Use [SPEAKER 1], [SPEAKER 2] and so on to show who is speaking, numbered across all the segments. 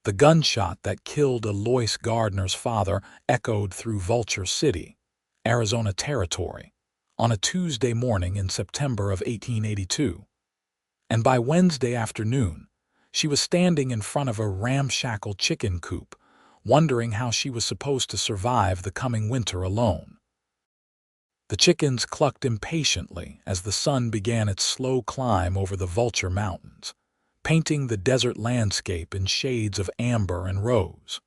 [SPEAKER 1] The gunshot that killed Eloise Gardner's father echoed through Vulture City, Arizona Territory, on a Tuesday morning in September of 1882. And by Wednesday afternoon, she was standing in front of a ramshackle chicken coop, wondering how she was supposed to survive the coming winter alone. The chickens clucked impatiently as the sun began its slow climb over the Vulture Mountains, painting the desert landscape in shades of amber and rose.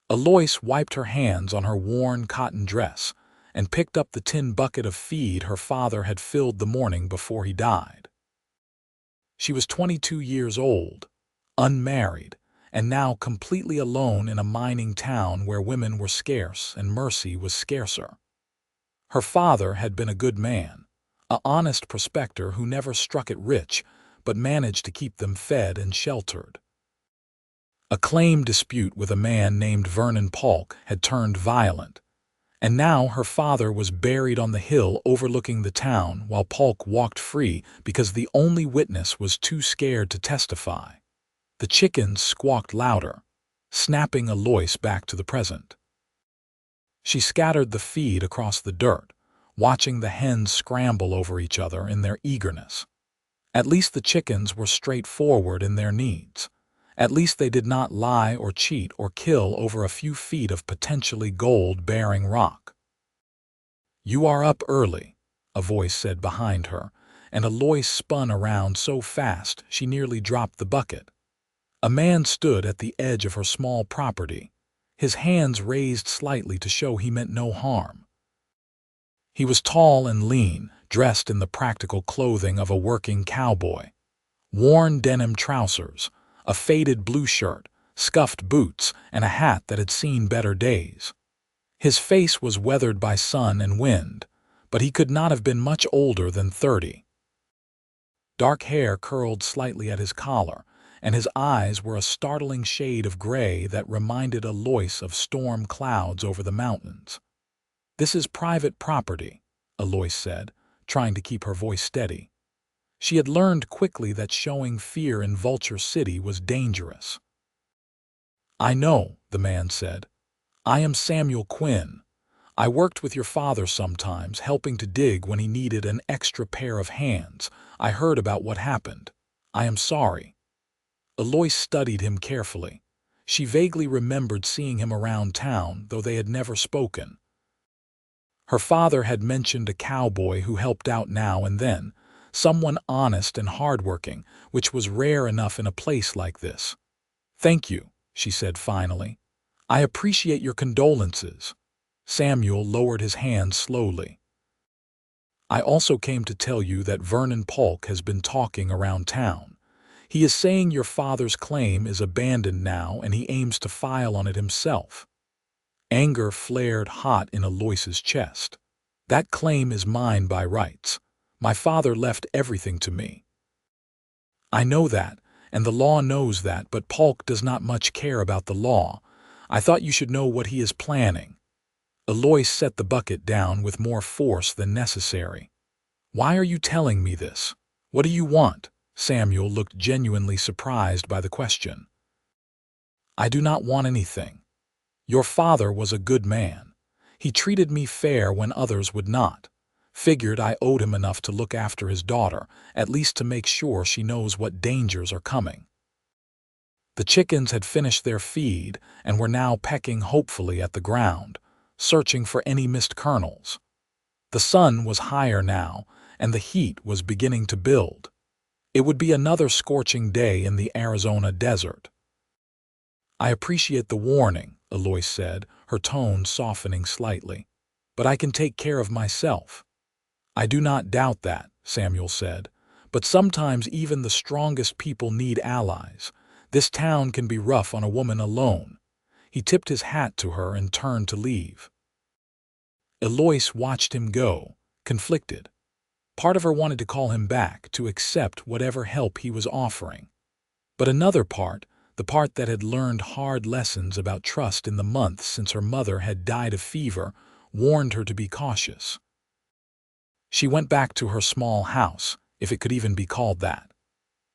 [SPEAKER 1] Eloise wiped her hands on her worn cotton dress and picked up the tin bucket of feed her father had filled the morning before he died. She was 22 years old, unmarried, and now completely alone in a mining town where women were scarce and mercy was scarcer. Her father had been a good man, an honest prospector who never struck it rich, but managed to keep them fed and sheltered. A claim dispute with a man named Vernon Polk had turned violent, and now her father was buried on the hill overlooking the town while Polk walked free because the only witness was too scared to testify. The chickens squawked louder, snapping Eloise back to the present. She scattered the feed across the dirt, watching the hens scramble over each other in their eagerness. At least the chickens were straightforward in their needs. At least they did not lie or cheat or kill over a few feet of potentially gold-bearing rock. "You are up early," a voice said behind her, and Eloise spun around so fast she nearly dropped the bucket. A man stood at the edge of her small property, his hands raised slightly to show he meant no harm. He was tall and lean, dressed in the practical clothing of a working cowboy. Worn denim trousers, a faded blue shirt, scuffed boots, and a hat that had seen better days. His face was weathered by sun and wind, but he could not have been much older than 30. Dark hair curled slightly at his collar, and his eyes were a startling shade of gray that reminded Eloise of storm clouds over the mountains. "This is private property," Eloise said, trying to keep her voice steady. She had learned quickly that showing fear in Vulture City was dangerous. "I know," the man said. "I am Samuel Quinn. I worked with your father sometimes, helping to dig when he needed an extra pair of hands. I heard about what happened. I am sorry." Eloise studied him carefully. She vaguely remembered seeing him around town, though they had never spoken. Her father had mentioned a cowboy who helped out now and then, someone honest and hardworking, which was rare enough in a place like this. "Thank you," she said finally. "I appreciate your condolences." Samuel lowered his hand slowly. "I also came to tell you that Vernon Polk has been talking around town. He is saying your father's claim is abandoned now and he aims to file on it himself." Anger flared hot in Eloise's chest. "That claim is mine by rights. My father left everything to me." "I know that, and the law knows that, but Polk does not much care about the law. I thought you should know what he is planning." Eloise set the bucket down with more force than necessary. "Why are you telling me this? What do you want?" Samuel looked genuinely surprised by the question. "I do not want anything. Your father was a good man. He treated me fair when others would not. Figured I owed him enough to look after his daughter, at least to make sure she knows what dangers are coming." The chickens had finished their feed and were now pecking hopefully at the ground, searching for any missed kernels. The sun was higher now, and the heat was beginning to build. It would be another scorching day in the Arizona desert. "I appreciate the warning," Eloise said, her tone softening slightly. "But I can take care of myself." "I do not doubt that," Samuel said. "But sometimes even the strongest people need allies. This town can be rough on a woman alone." He tipped his hat to her and turned to leave. Eloise watched him go, conflicted. Part of her wanted to call him back, to accept whatever help he was offering. But another part, the part that had learned hard lessons about trust in the months since her mother had died of fever, warned her to be cautious. She went back to her small house, if it could even be called that.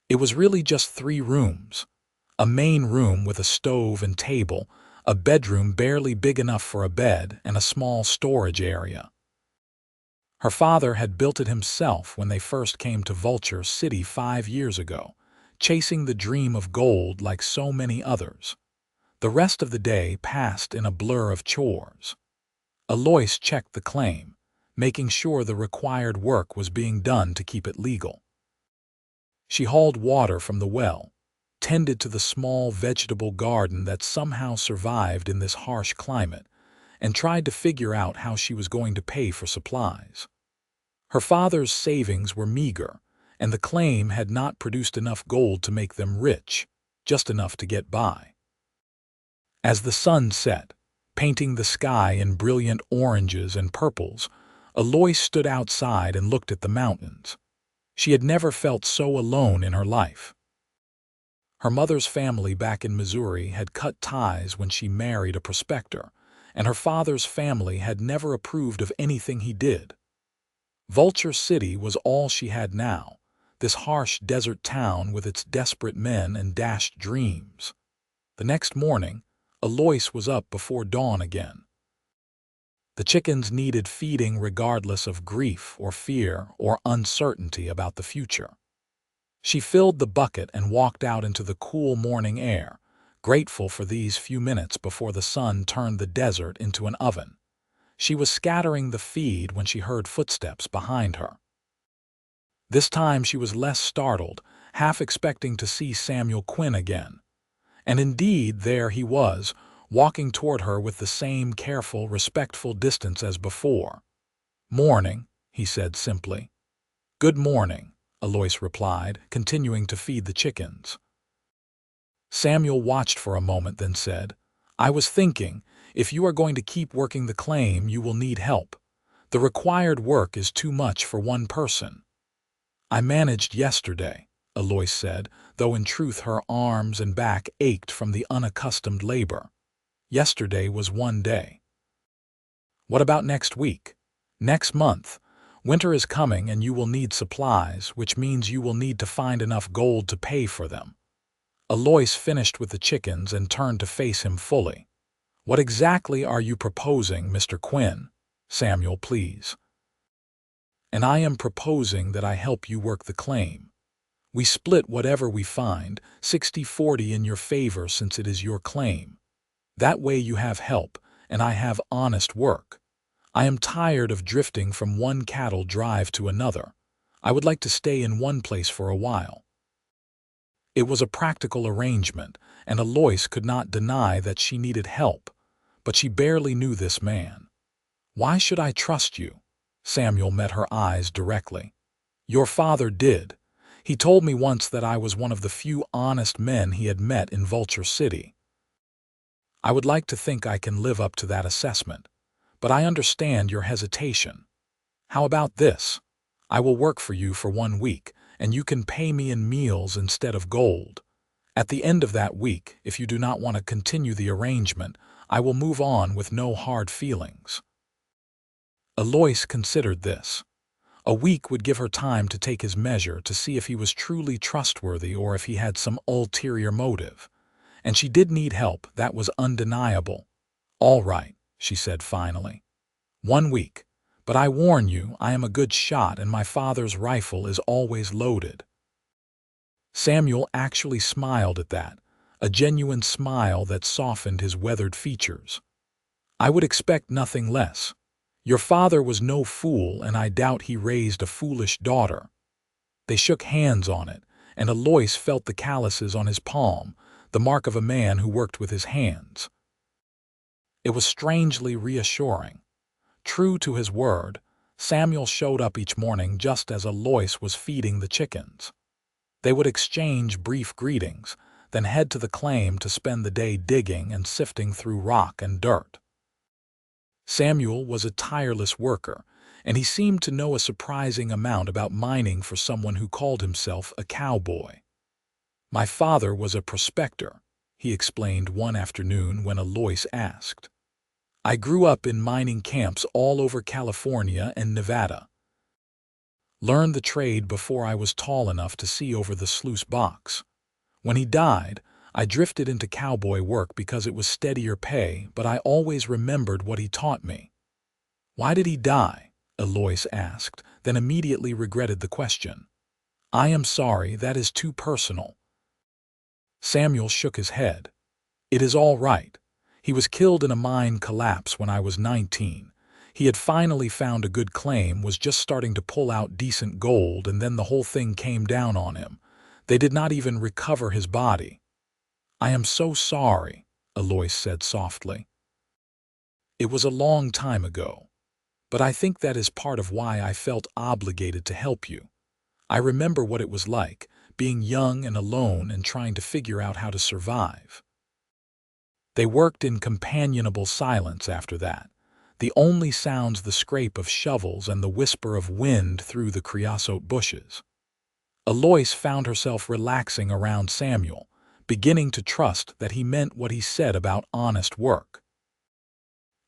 [SPEAKER 1] It was really just 3 rooms. A main room with a stove and table, a bedroom barely big enough for a bed, and a small storage area. Her father had built it himself when they first came to Vulture City 5 years ago, chasing the dream of gold like so many others. The rest of the day passed in a blur of chores. Eloise checked the claim, making sure the required work was being done to keep it legal. She hauled water from the well, tended to the small vegetable garden that somehow survived in this harsh climate, and tried to figure out how she was going to pay for supplies. Her father's savings were meager, and the claim had not produced enough gold to make them rich, just enough to get by. As the sun set, painting the sky in brilliant oranges and purples, Eloise stood outside and looked at the mountains. She had never felt so alone in her life. Her mother's family back in Missouri had cut ties when she married a prospector, and her father's family had never approved of anything he did. Vulture City was all she had now, this harsh desert town with its desperate men and dashed dreams. The next morning, Eloise was up before dawn again. The chickens needed feeding regardless of grief or fear or uncertainty about the future. She filled the bucket and walked out into the cool morning air, grateful for these few minutes before the sun turned the desert into an oven. She was scattering the feed when she heard footsteps behind her. This time she was less startled, half expecting to see Samuel Quinn again. And indeed, there he was, walking toward her with the same careful, respectful distance as before. "Morning," he said simply. "Good morning," Eloise replied, continuing to feed the chickens. Samuel watched for a moment, then said, "I was thinking, if you are going to keep working the claim, you will need help. The required work is too much for one person." "I managed yesterday," Eloise said, though in truth her arms and back ached from the unaccustomed labor. Yesterday was one day. "What about next week? Next month? Winter is coming and you will need supplies, which means you will need to find enough gold to pay for them." Eloise finished with the chickens and turned to face him fully. "What exactly are you proposing, Mr. Quinn? Samuel, please." "And I am proposing that I help you work the claim. We split whatever we find, 60-40 in your favor since it is your claim. That way you have help, and I have honest work. I am tired of drifting from one cattle drive to another. I would like to stay in one place for a while." It was a practical arrangement, and Eloise could not deny that she needed help, but she barely knew this man. "Why should I trust you?" Samuel met her eyes directly. "Your father did. He told me once that I was one of the few honest men he had met in Vulture City. I would like to think I can live up to that assessment, but I understand your hesitation. How about this? I will work for you for 1 week, and you can pay me in meals instead of gold. At the end of that week, if you do not want to continue the arrangement, I will move on with no hard feelings." Eloise considered this. A week would give her time to take his measure to see if he was truly trustworthy or if he had some ulterior motive. And she did need help, that was undeniable. "All right," she said finally. 1 week. But I warn you, I am a good shot and my father's rifle is always loaded." Samuel actually smiled at that, a genuine smile that softened his weathered features. "I would expect nothing less. Your father was no fool, and I doubt he raised a foolish daughter." They shook hands on it, and Eloise felt the calluses on his palm, the mark of a man who worked with his hands. It was strangely reassuring. True to his word, Samuel showed up each morning just as Eloise was feeding the chickens. They would exchange brief greetings, then head to the claim to spend the day digging and sifting through rock and dirt. Samuel was a tireless worker, and he seemed to know a surprising amount about mining for someone who called himself a cowboy. "My father was a prospector," he explained one afternoon when Eloise asked. "I grew up in mining camps all over California and Nevada. Learned the trade before I was tall enough to see over the sluice box. When he died, I drifted into cowboy work because it was steadier pay, but I always remembered what he taught me." "Why did he die?" Eloise asked, then immediately regretted the question. "I am sorry, that is too personal." Samuel shook his head. "It is all right. He was killed in a mine collapse when I was 19. He had finally found a good claim, was just starting to pull out decent gold, and then the whole thing came down on him. They did not even recover his body." "I am so sorry," Eloise said softly. "It was a long time ago, but I think that is part of why I felt obligated to help you. I remember what it was like, being young and alone and trying to figure out how to survive." They worked in companionable silence after that, the only sounds the scrape of shovels and the whisper of wind through the creosote bushes. Eloise found herself relaxing around Samuel, beginning to trust that he meant what he said about honest work.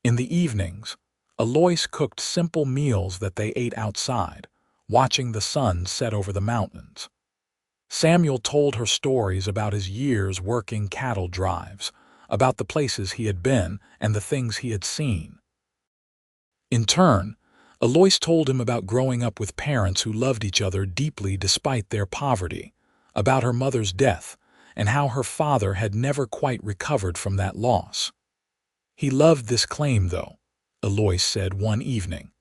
[SPEAKER 1] In the evenings, Eloise cooked simple meals that they ate outside, watching the sun set over the mountains. Samuel told her stories about his years working cattle drives, about the places he had been and the things he had seen. In turn, Eloise told him about growing up with parents who loved each other deeply despite their poverty, about her mother's death, and how her father had never quite recovered from that loss. "He loved this claim, though," Eloise said one evening.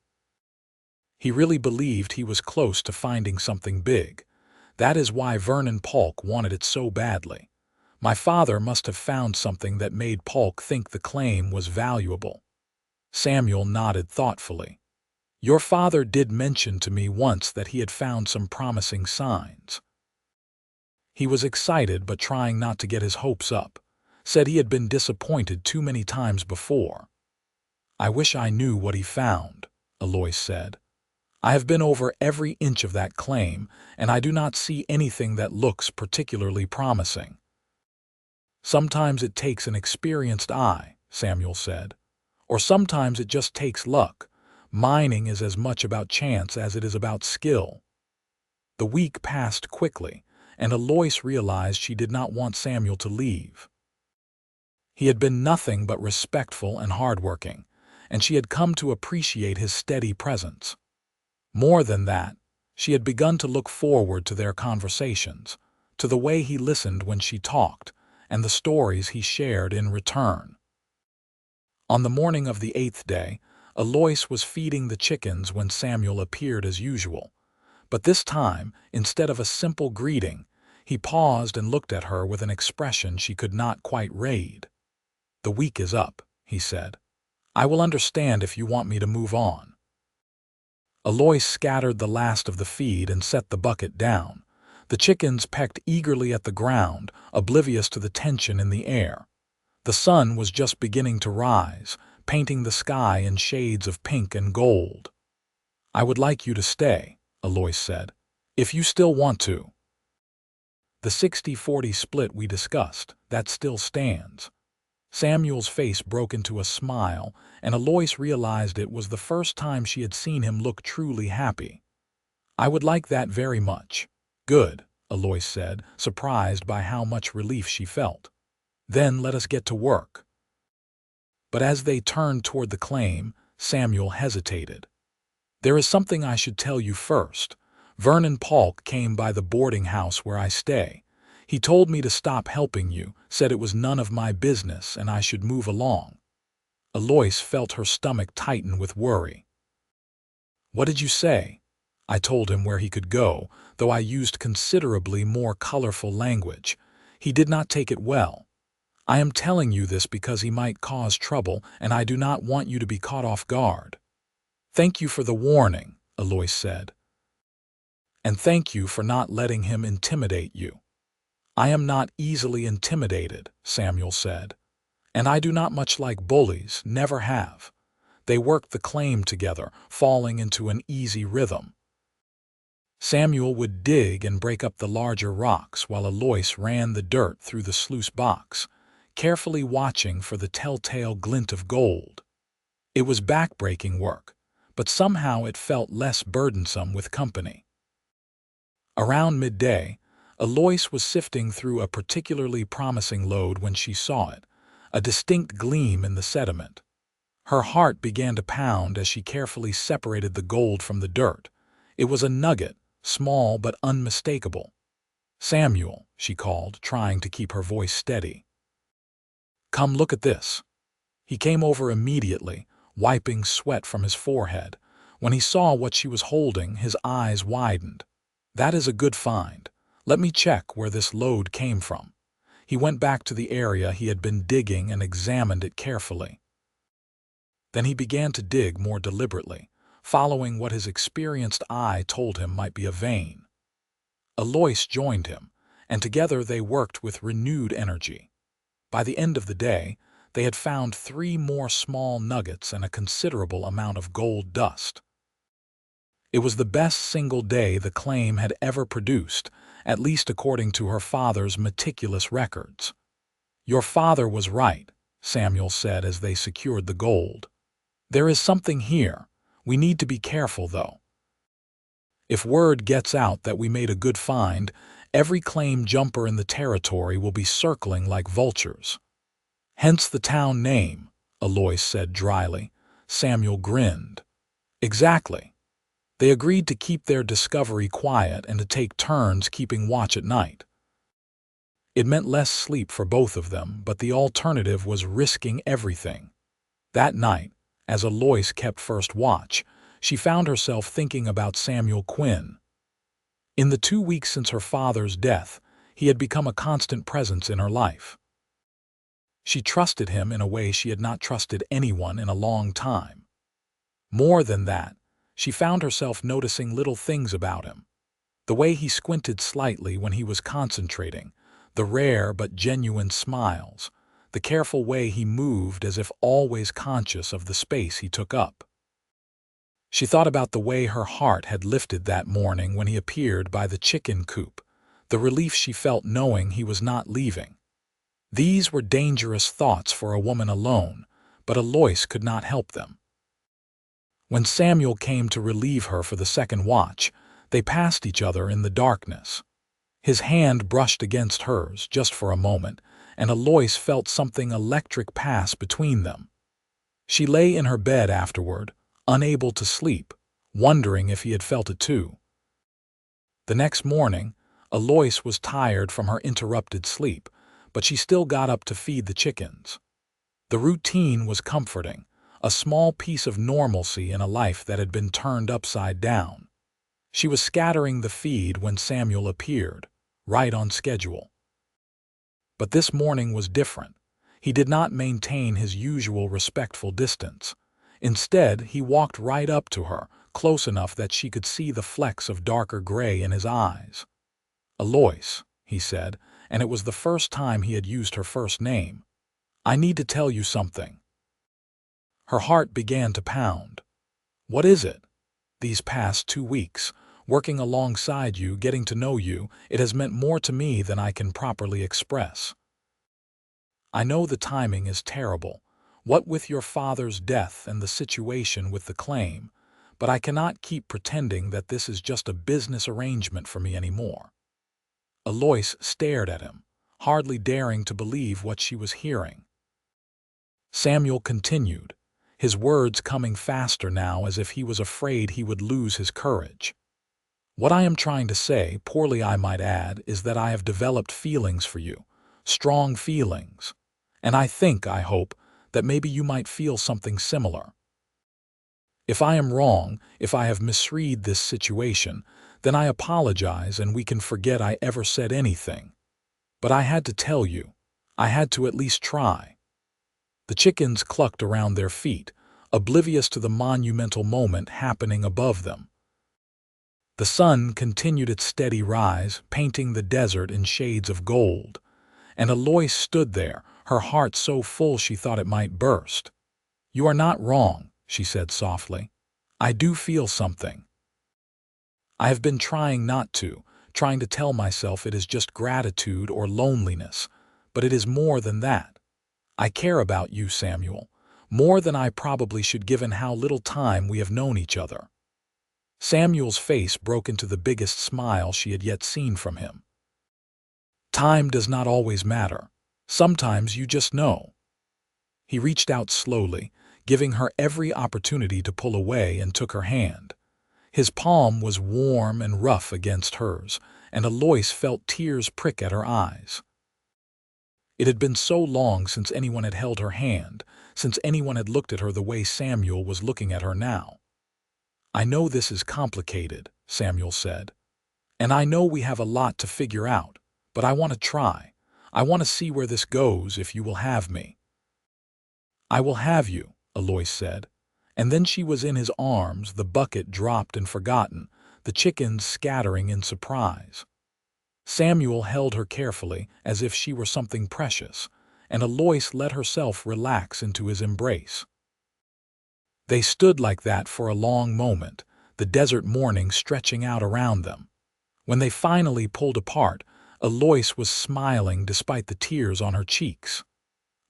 [SPEAKER 1] "He really believed he was close to finding something big. That is why Vernon Polk wanted it so badly. My father must have found something that made Polk think the claim was valuable." Samuel nodded thoughtfully. "Your father did mention to me once that he had found some promising signs." He was excited but trying not to get his hopes up, said he had been disappointed too many times before. "I wish I knew what he found," Eloise said. "I have been over every inch of that claim, and I do not see anything that looks particularly promising." "Sometimes it takes an experienced eye," Samuel said. "Or sometimes it just takes luck. Mining is as much about chance as it is about skill." The week passed quickly, and Eloise realized she did not want Samuel to leave. He had been nothing but respectful and hardworking, and she had come to appreciate his steady presence. More than that, she had begun to look forward to their conversations, to the way he listened when she talked, and the stories he shared in return. On the morning of the 8th day, Eloise was feeding the chickens when Samuel appeared as usual. But this time, instead of a simple greeting, he paused and looked at her with an expression she could not quite read. "The week is up," he said. "I will understand if you want me to move on." Eloise scattered the last of the feed and set the bucket down. The chickens pecked eagerly at the ground, oblivious to the tension in the air. The sun was just beginning to rise, painting the sky in shades of pink and gold. "I would like you to stay," Eloise said, "if you still want to. The 60-40 split we discussed, that still stands." Samuel's face broke into a smile, and Eloise realized it was the first time she had seen him look truly happy. "I would like that very much." "Good," Eloise said, surprised by how much relief she felt. "Then let us get to work." But as they turned toward the claim, Samuel hesitated. "There is something I should tell you first. Vernon Polk came by the boarding house where I stay. He told me to stop helping you, said it was none of my business and I should move along." Eloise felt her stomach tighten with worry. "What did you say?" "I told him where he could go, though I used considerably more colorful language. He did not take it well. I am telling you this because he might cause trouble, and I do not want you to be caught off guard." "Thank you for the warning," Eloise said. "And thank you for not letting him intimidate you." "I am not easily intimidated," Samuel said. "And I do not much like bullies, never have." They worked the claim together, falling into an easy rhythm. Samuel would dig and break up the larger rocks while Eloise ran the dirt through the sluice box, carefully watching for the telltale glint of gold. It was back-breaking work, but somehow it felt less burdensome with company. Around midday, Eloise was sifting through a particularly promising lode when she saw it, a distinct gleam in the sediment. Her heart began to pound as she carefully separated the gold from the dirt. It was a nugget, small but unmistakable. "Samuel," she called, trying to keep her voice steady. "Come look at this." He came over immediately, wiping sweat from his forehead. When he saw what she was holding, his eyes widened. "That is a good find. Let me check where this lode came from." He went back to the area he had been digging and examined it carefully. Then he began to dig more deliberately, following what his experienced eye told him might be a vein. Eloise joined him, and together they worked with renewed energy. By the end of the day, they had found 3 more small nuggets and a considerable amount of gold dust. It was the best single day the claim had ever produced, at least according to her father's meticulous records. "Your father was right," Samuel said as they secured the gold. "There is something here. We need to be careful, though. If word gets out that we made a good find, every claim jumper in the territory will be circling like vultures." "Hence the town name," Eloise said dryly. Samuel grinned. "Exactly. They agreed to keep their discovery quiet and to take turns keeping watch at night." It meant less sleep for both of them, but the alternative was risking everything. That night, as Eloise kept first watch, she found herself thinking about Samuel Quinn. In the 2 weeks since her father's death, he had become a constant presence in her life. She trusted him in a way she had not trusted anyone in a long time. More than that, she found herself noticing little things about him. The way he squinted slightly when he was concentrating, the rare but genuine smiles, the careful way he moved as if always conscious of the space he took up. She thought about the way her heart had lifted that morning when he appeared by the chicken coop, the relief she felt knowing he was not leaving. These were dangerous thoughts for a woman alone, but Eloise could not help them. When Samuel came to relieve her for the second watch, they passed each other in the darkness. His hand brushed against hers just for a moment, and Eloise felt something electric pass between them. She lay in her bed afterward, unable to sleep, wondering if he had felt it too. The next morning, Eloise was tired from her interrupted sleep, but she still got up to feed the chickens. The routine was comforting, a small piece of normalcy in a life that had been turned upside down. She was scattering the feed when Samuel appeared, right on schedule. But this morning was different. He did not maintain his usual respectful distance. Instead, he walked right up to her, close enough that she could see the flecks of darker gray in his eyes. "Eloise," he said, and it was the first time he had used her first name. "I need to tell you something." Her heart began to pound. "What is it?" "These past 2 weeks, working alongside you, getting to know you, it has meant more to me than I can properly express. I know the timing is terrible, what with your father's death and the situation with the claim, but I cannot keep pretending that this is just a business arrangement for me anymore." Eloise stared at him, hardly daring to believe what she was hearing. Samuel continued, his words coming faster now as if he was afraid he would lose his courage. "What I am trying to say, poorly I might add, is that I have developed feelings for you, strong feelings, and I hope, that maybe you might feel something similar. If I am wrong, if I have misread this situation, then I apologize and we can forget I ever said anything. But I had to tell you. I had to at least try." The chickens clucked around their feet, oblivious to the monumental moment happening above them. The sun continued its steady rise, painting the desert in shades of gold, and Eloise stood there, her heart so full she thought it might burst. "You are not wrong," she said softly. "I do feel something. I have been trying not to, trying to tell myself it is just gratitude or loneliness, but it is more than that. I care about you, Samuel, more than I probably should given how little time we have known each other." Samuel's face broke into the biggest smile she had yet seen from him. Time does not always matter. Sometimes you just know. He reached out slowly, giving her every opportunity to pull away, and took her hand. His palm was warm and rough against hers, and Eloise felt tears prick at her eyes. It had been so long since anyone had held her hand, since anyone had looked at her the way Samuel was looking at her now. "I know this is complicated," Samuel said, "and I know we have a lot to figure out, but I want to try. I want to see where this goes if you will have me." "I will have you," Eloise said, and then she was in his arms, the bucket dropped and forgotten, the chickens scattering in surprise. Samuel held her carefully as if she were something precious, and Eloise let herself relax into his embrace. They stood like that for a long moment, the desert morning stretching out around them. When they finally pulled apart, Eloise was smiling despite the tears on her cheeks.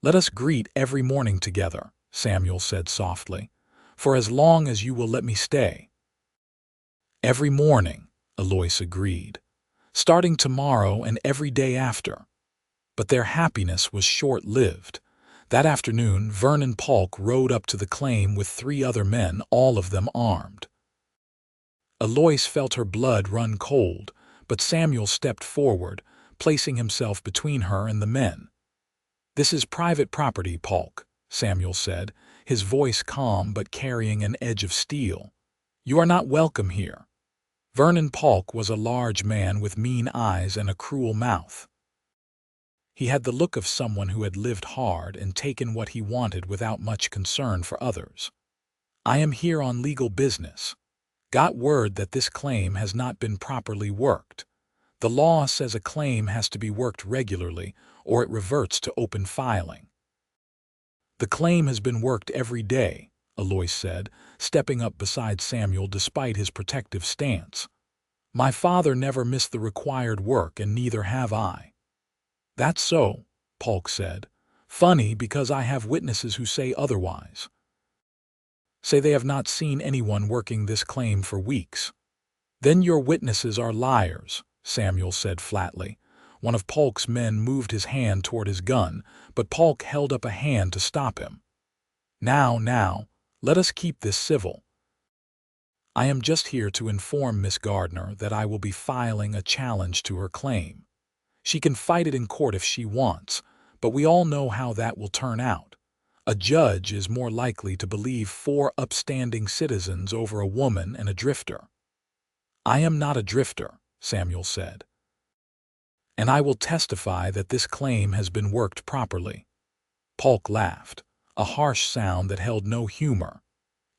[SPEAKER 1] "Let us greet every morning together," Samuel said softly, "for as long as you will let me stay." "Every morning," Eloise agreed, "starting tomorrow and every day after." But their happiness was short-lived. That afternoon, Vernon Polk rode up to the claim with 3 other men, all of them armed. Eloise felt her blood run cold, but Samuel stepped forward, placing himself between her and the men. "This is private property, Polk," Samuel said, his voice calm but carrying an edge of steel. "You are not welcome here." Vernon Polk was a large man with mean eyes and a cruel mouth. He had the look of someone who had lived hard and taken what he wanted without much concern for others. "I am here on legal business. Got word that this claim has not been properly worked. The law says a claim has to be worked regularly or it reverts to open filing." "The claim has been worked every day," Eloise said, stepping up beside Samuel despite his protective stance. "My father never missed the required work, and neither have I." "That's so," Polk said. "Funny, because I have witnesses who say otherwise. Say they have not seen anyone working this claim for weeks." "Then your witnesses are liars," Samuel said flatly. One of Polk's men moved his hand toward his gun, but Polk held up a hand to stop him. Now, let us keep this civil. I am just here to inform Miss Gardner that I will be filing a challenge to her claim. She can fight it in court if she wants, but we all know how that will turn out. A judge is more likely to believe 4 upstanding citizens over a woman and a drifter." "I am not a drifter," Samuel said. "And I will testify that this claim has been worked properly." Polk laughed, a harsh sound that held no humor.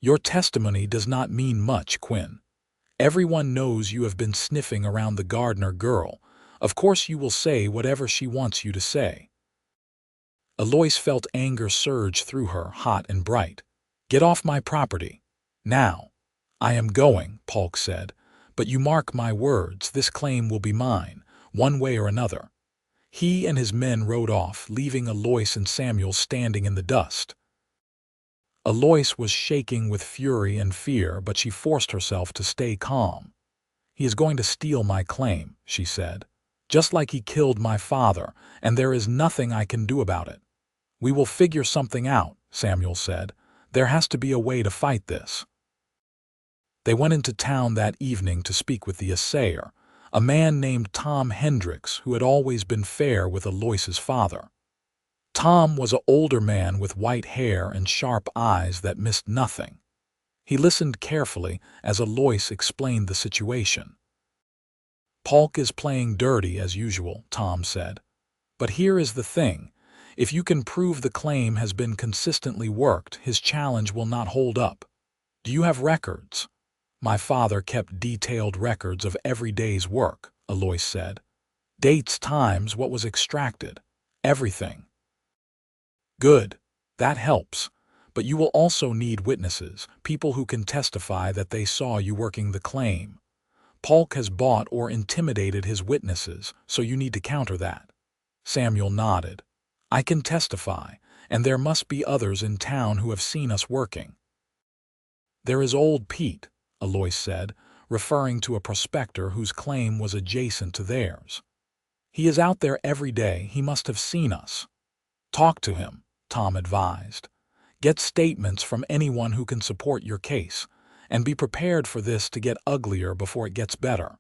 [SPEAKER 1] "Your testimony does not mean much, Quinn. Everyone knows you have been sniffing around the Gardner girl. Of course you will say whatever she wants you to say." Eloise felt anger surge through her, hot and bright. "Get off my property. Now." "I am going," Polk said, "but you mark my words, this claim will be mine, one way or another." He and his men rode off, leaving Eloise and Samuel standing in the dust. Eloise was shaking with fury and fear, but she forced herself to stay calm. "He is going to steal my claim," she said, "just like he killed my father, and there is nothing I can do about it." "We will figure something out," Samuel said. "There has to be a way to fight this." They went into town that evening to speak with the assayer, a man named Tom Hendricks, who had always been fair with Eloise's father. Tom was an older man with white hair and sharp eyes that missed nothing. He listened carefully as Eloise explained the situation. "Polk is playing dirty as usual," Tom said. "But here is the thing. If you can prove the claim has been consistently worked, his challenge will not hold up. Do you have records?" "My father kept detailed records of every day's work," Eloise said. "Dates, times, what was extracted. Everything." "Good. That helps. But you will also need witnesses, people who can testify that they saw you working the claim. Polk has bought or intimidated his witnesses, so you need to counter that." Samuel nodded. "I can testify, and there must be others in town who have seen us working." "There is old Pete," Eloise said, referring to a prospector whose claim was adjacent to theirs. He is out there every day. He must have seen us. Talk to him, Tom advised. Get statements from anyone who can support your case, and be prepared for this to get uglier before it gets better.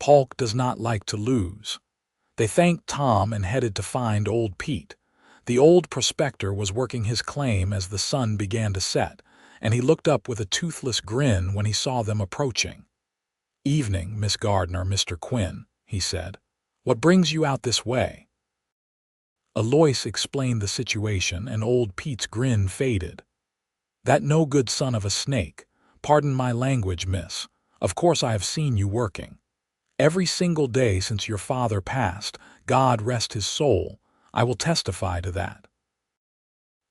[SPEAKER 1] Polk does not like to lose. They thanked Tom and headed to find old Pete. The old prospector was working his claim as the sun began to set, and he looked up with a toothless grin when he saw them approaching. "Evening, Miss Gardner, Mr. Quinn," he said. "What brings you out this way?" Eloise explained the situation, and old Pete's grin faded. "That no-good son of a snake. Pardon my language, miss. Of course I have seen you working. Every single day since your father passed, God rest his soul, I will testify to that."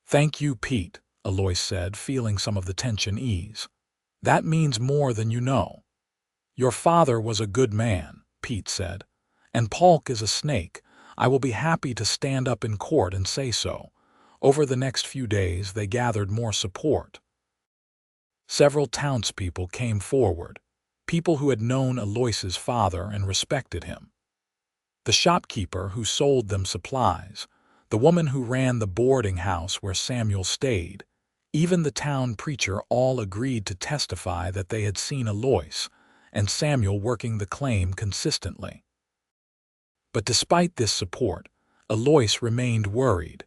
[SPEAKER 1] "Thank you, Pete," Eloise said, feeling some of the tension ease. "That means more than you know." "Your father was a good man," Pete said, "and Polk is a snake. I will be happy to stand up in court and say so." Over the next few days, they gathered more support. Several townspeople came forward, people who had known Eloise's father and respected him. The shopkeeper who sold them supplies, the woman who ran the boarding house where Samuel stayed, even the town preacher all agreed to testify that they had seen Eloise and Samuel working the claim consistently. But despite this support, Eloise remained worried.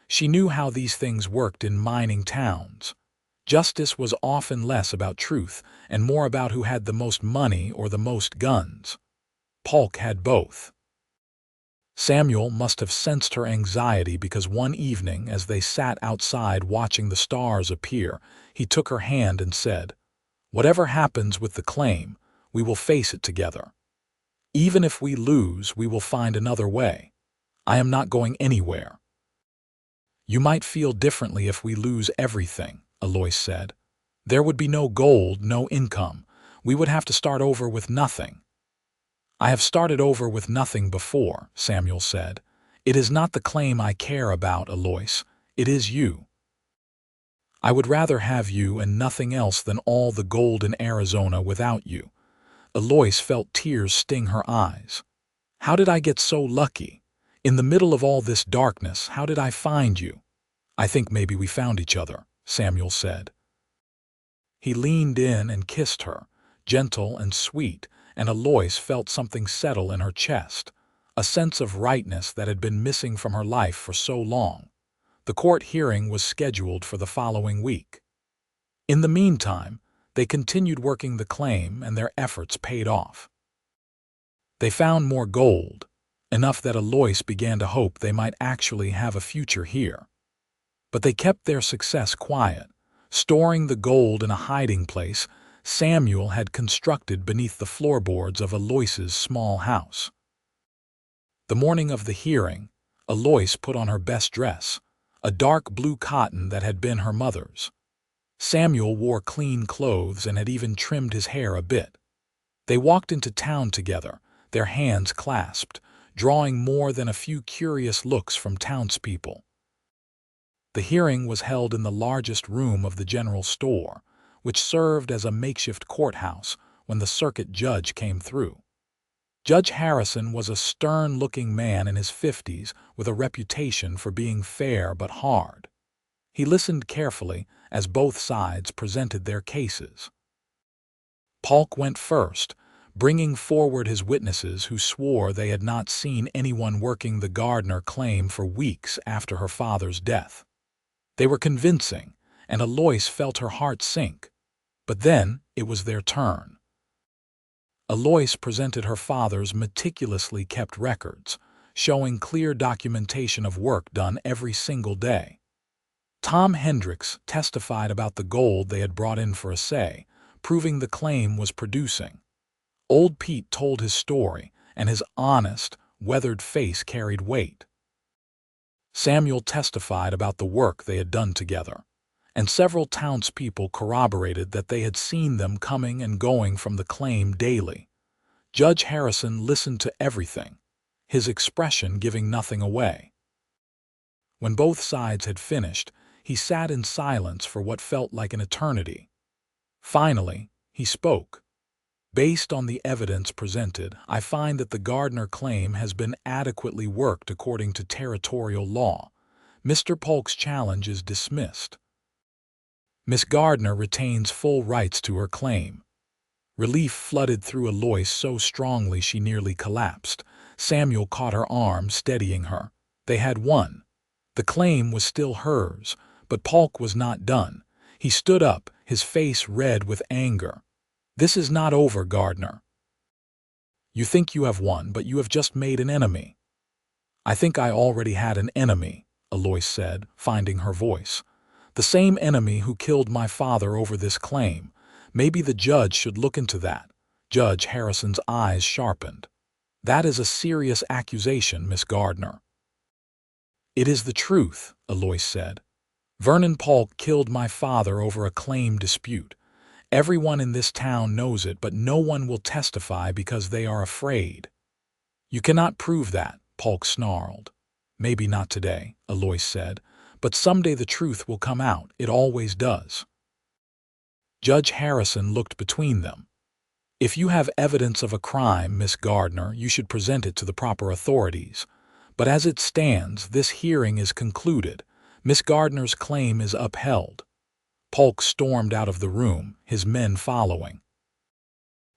[SPEAKER 1] She knew how these things worked in mining towns. Justice was often less about truth and more about who had the most money or the most guns. Polk had both. Samuel must have sensed her anxiety because one evening, as they sat outside watching the stars appear, he took her hand and said, "Whatever happens with the claim, we will face it together. Even if we lose, we will find another way. I am not going anywhere." "You might feel differently if we lose everything," Eloise said. "There would be no gold, no income. We would have to start over with nothing." "I have started over with nothing before," Samuel said. "It is not the claim I care about, Eloise. It is you. I would rather have you and nothing else than all the gold in Arizona without you." Eloise felt tears sting her eyes. "How did I get so lucky? In the middle of all this darkness, how did I find you?" "I think maybe we found each other," Samuel said. He leaned in and kissed her, gentle and sweet, and Eloise felt something settle in her chest, a sense of rightness that had been missing from her life for so long. The court hearing was scheduled for the following week. In the meantime, they continued working the claim, and their efforts paid off. They found more gold, enough that Eloise began to hope they might actually have a future here. But they kept their success quiet, storing the gold in a hiding place Samuel had constructed beneath the floorboards of Eloise's small house. The morning of the hearing, Eloise put on her best dress, a dark blue cotton that had been her mother's. Samuel wore clean clothes and had even trimmed his hair a bit. They walked into town together, their hands clasped, drawing more than a few curious looks from townspeople. The hearing was held in the largest room of the general store, which served as a makeshift courthouse when the circuit judge came through. Judge Harrison was a stern-looking man in his 50s with a reputation for being fair but hard. He listened carefully as both sides presented their cases. Polk went first, bringing forward his witnesses who swore they had not seen anyone working the Gardner claim for weeks after her father's death. They were convincing, and Eloise felt her heart sink. But then it was their turn. Eloise presented her father's meticulously kept records, showing clear documentation of work done every single day. Tom Hendricks testified about the gold they had brought in for a say, proving the claim was producing. Old Pete told his story, and his honest, weathered face carried weight. Samuel testified about the work they had done together, and several townspeople corroborated that they had seen them coming and going from the claim daily. Judge Harrison listened to everything, his expression giving nothing away. When both sides had finished, he sat in silence for what felt like an eternity. Finally, he spoke. Based on the evidence presented, I find that the Gardner claim has been adequately worked according to territorial law. Mr. Polk's challenge is dismissed. Miss Gardner retains full rights to her claim. Relief flooded through Eloise so strongly she nearly collapsed. Samuel caught her arm, steadying her. They had won. The claim was still hers, but Polk was not done. He stood up, his face red with anger. "This is not over, Gardner. You think you have won, but you have just made an enemy." "I think I already had an enemy," Eloise said, finding her voice. "The same enemy who killed my father over this claim. Maybe the judge should look into that." Judge Harrison's eyes sharpened. "That is a serious accusation, Miss Gardner." "It is the truth," Eloise said. "Vernon Polk killed my father over a claim dispute. Everyone in this town knows it, but no one will testify because they are afraid." "You cannot prove that," Polk snarled. "Maybe not today," Eloise said, "but someday the truth will come out. It always does." Judge Harrison looked between them. "If you have evidence of a crime, Miss Gardner, you should present it to the proper authorities. But as it stands, this hearing is concluded. Miss Gardner's claim is upheld." Polk stormed out of the room, his men following.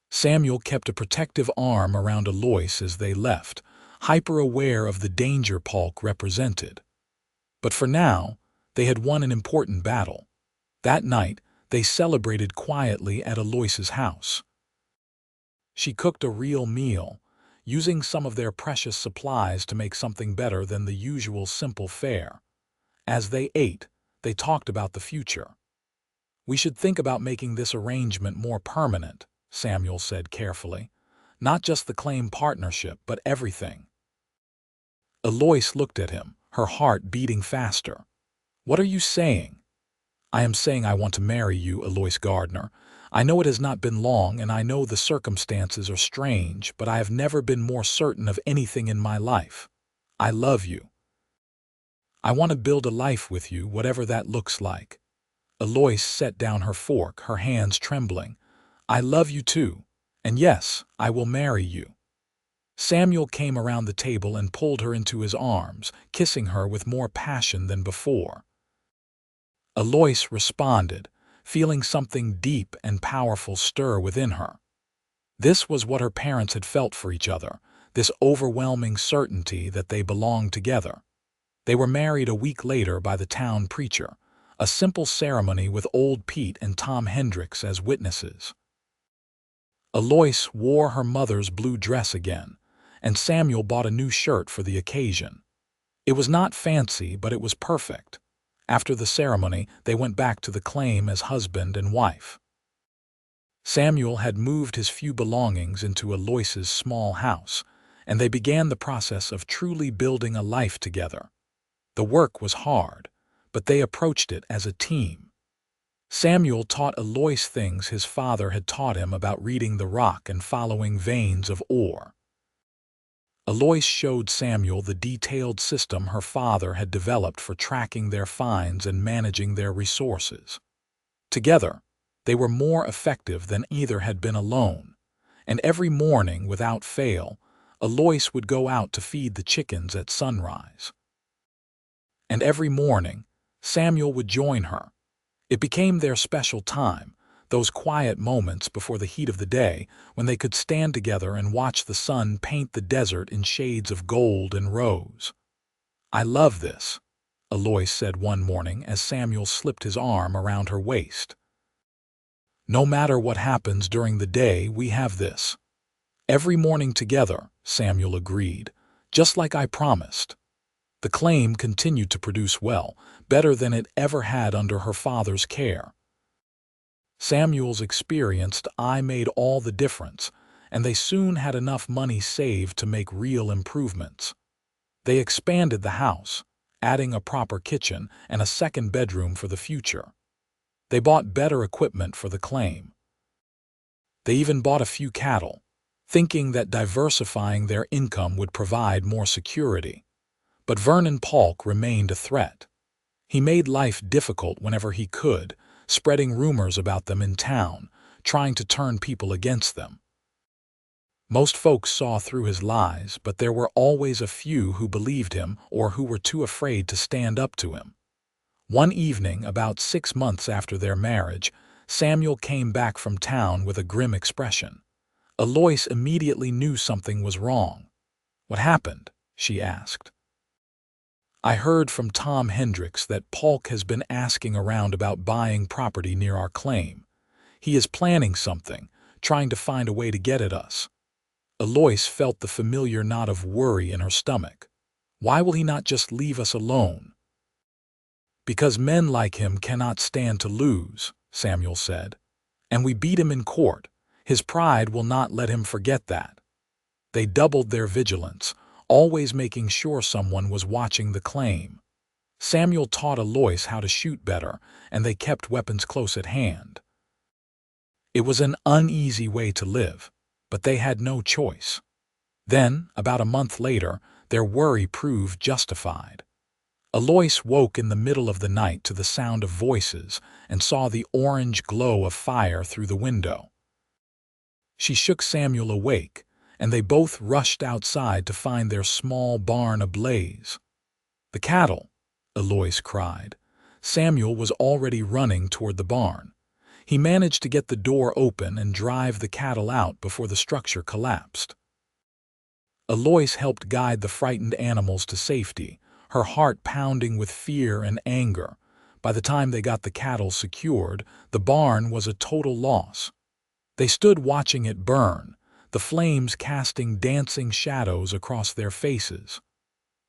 [SPEAKER 1] Samuel kept a protective arm around Eloise as they left, hyper-aware of the danger Polk represented. But for now, they had won an important battle. That night, they celebrated quietly at Eloise's house. She cooked a real meal, using some of their precious supplies to make something better than the usual simple fare. As they ate, they talked about the future. "We should think about making this arrangement more permanent," Samuel said carefully. "Not just the claim partnership, but everything." Eloise looked at him, her heart beating faster. "What are you saying?" "I am saying I want to marry you, Eloise Gardner. I know it has not been long, and I know the circumstances are strange, but I have never been more certain of anything in my life. I love you. I want to build a life with you, whatever that looks like." Eloise set down her fork, her hands trembling. "I love you too, and yes, I will marry you." Samuel came around the table and pulled her into his arms, kissing her with more passion than before. Eloise responded, feeling something deep and powerful stir within her. This was what her parents had felt for each other, this overwhelming certainty that they belonged together. They were married a week later by the town preacher, a simple ceremony with Old Pete and Tom Hendricks as witnesses. Eloise wore her mother's blue dress again, and Samuel bought a new shirt for the occasion. It was not fancy, but it was perfect. After the ceremony, they went back to the claim as husband and wife. Samuel had moved his few belongings into Eloise's small house, and they began the process of truly building a life together. The work was hard, but they approached it as a team. Samuel taught Eloise things his father had taught him about reading the rock and following veins of ore. Eloise showed Samuel the detailed system her father had developed for tracking their finds and managing their resources. Together, they were more effective than either had been alone, and every morning, without fail, Eloise would go out to feed the chickens at sunrise. And every morning, Samuel would join her. It became their special time, those quiet moments before the heat of the day when they could stand together and watch the sun paint the desert in shades of gold and rose. "I love this," Eloise said one morning as Samuel slipped his arm around her waist. "No matter what happens during the day, we have this." "Every morning together," Samuel agreed, "just like I promised." The claim continued to produce well, better than it ever had under her father's care. Samuel's experienced eye made all the difference, and they soon had enough money saved to make real improvements. They expanded the house, adding a proper kitchen and a second bedroom for the future. They bought better equipment for the claim. They even bought a few cattle, thinking that diversifying their income would provide more security. But Vernon Polk remained a threat. He made life difficult whenever he could, spreading rumors about them in town, trying to turn people against them. Most folks saw through his lies, but there were always a few who believed him or who were too afraid to stand up to him. One evening, about 6 months after their marriage, Samuel came back from town with a grim expression. Eloise immediately knew something was wrong. "What happened?" she asked. "I heard from Tom Hendricks that Polk has been asking around about buying property near our claim. He is planning something, trying to find a way to get at us." Eloise felt the familiar knot of worry in her stomach. Why will he not just leave us alone? "Because men like him cannot stand to lose," Samuel said. "And we beat him in court. His pride will not let him forget that." They doubled their vigilance, always making sure someone was watching the claim. Samuel taught Eloise how to shoot better, and they kept weapons close at hand. It was an uneasy way to live, but they had no choice. Then, about a month later, their worry proved justified. Eloise woke in the middle of the night to the sound of voices and saw the orange glow of fire through the window. She shook Samuel awake, and they both rushed outside to find their small barn ablaze. "The cattle!" Eloise cried. Samuel was already running toward the barn. He managed to get the door open and drive the cattle out before the structure collapsed. Eloise helped guide the frightened animals to safety, her heart pounding with fear and anger. By the time they got the cattle secured, the barn was a total loss. They stood watching it burn, the flames casting dancing shadows across their faces.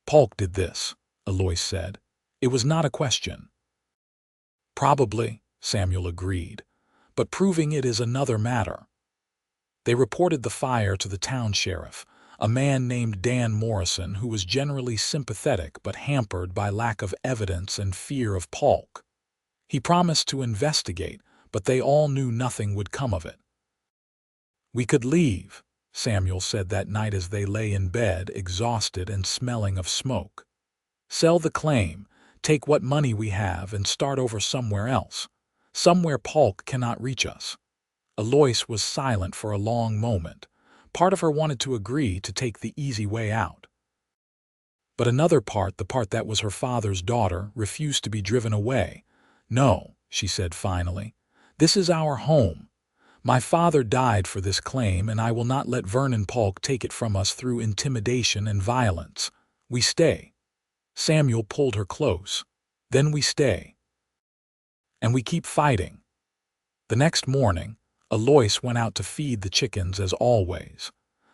[SPEAKER 1] "Polk did this," Eloise said. "It was not a question." "Probably," Samuel agreed, "but proving it is another matter." They reported the fire to the town sheriff, a man named Dan Morrison who was generally sympathetic but hampered by lack of evidence and fear of Polk. He promised to investigate, but they all knew nothing would come of it. "We could leave," Samuel said that night as they lay in bed, exhausted and smelling of smoke. "Sell the claim, take what money we have, and start over somewhere else. Somewhere Polk cannot reach us." Eloise was silent for a long moment. Part of her wanted to agree to take the easy way out. But another part, the part that was her father's daughter, refused to be driven away. "No," she said finally. "This is our home. My father died for this claim, and I will not let Vernon Polk take it from us through intimidation and violence. We stay." Samuel pulled her close. "Then we stay. And we keep fighting." The next morning, Eloise went out to feed the chickens as always.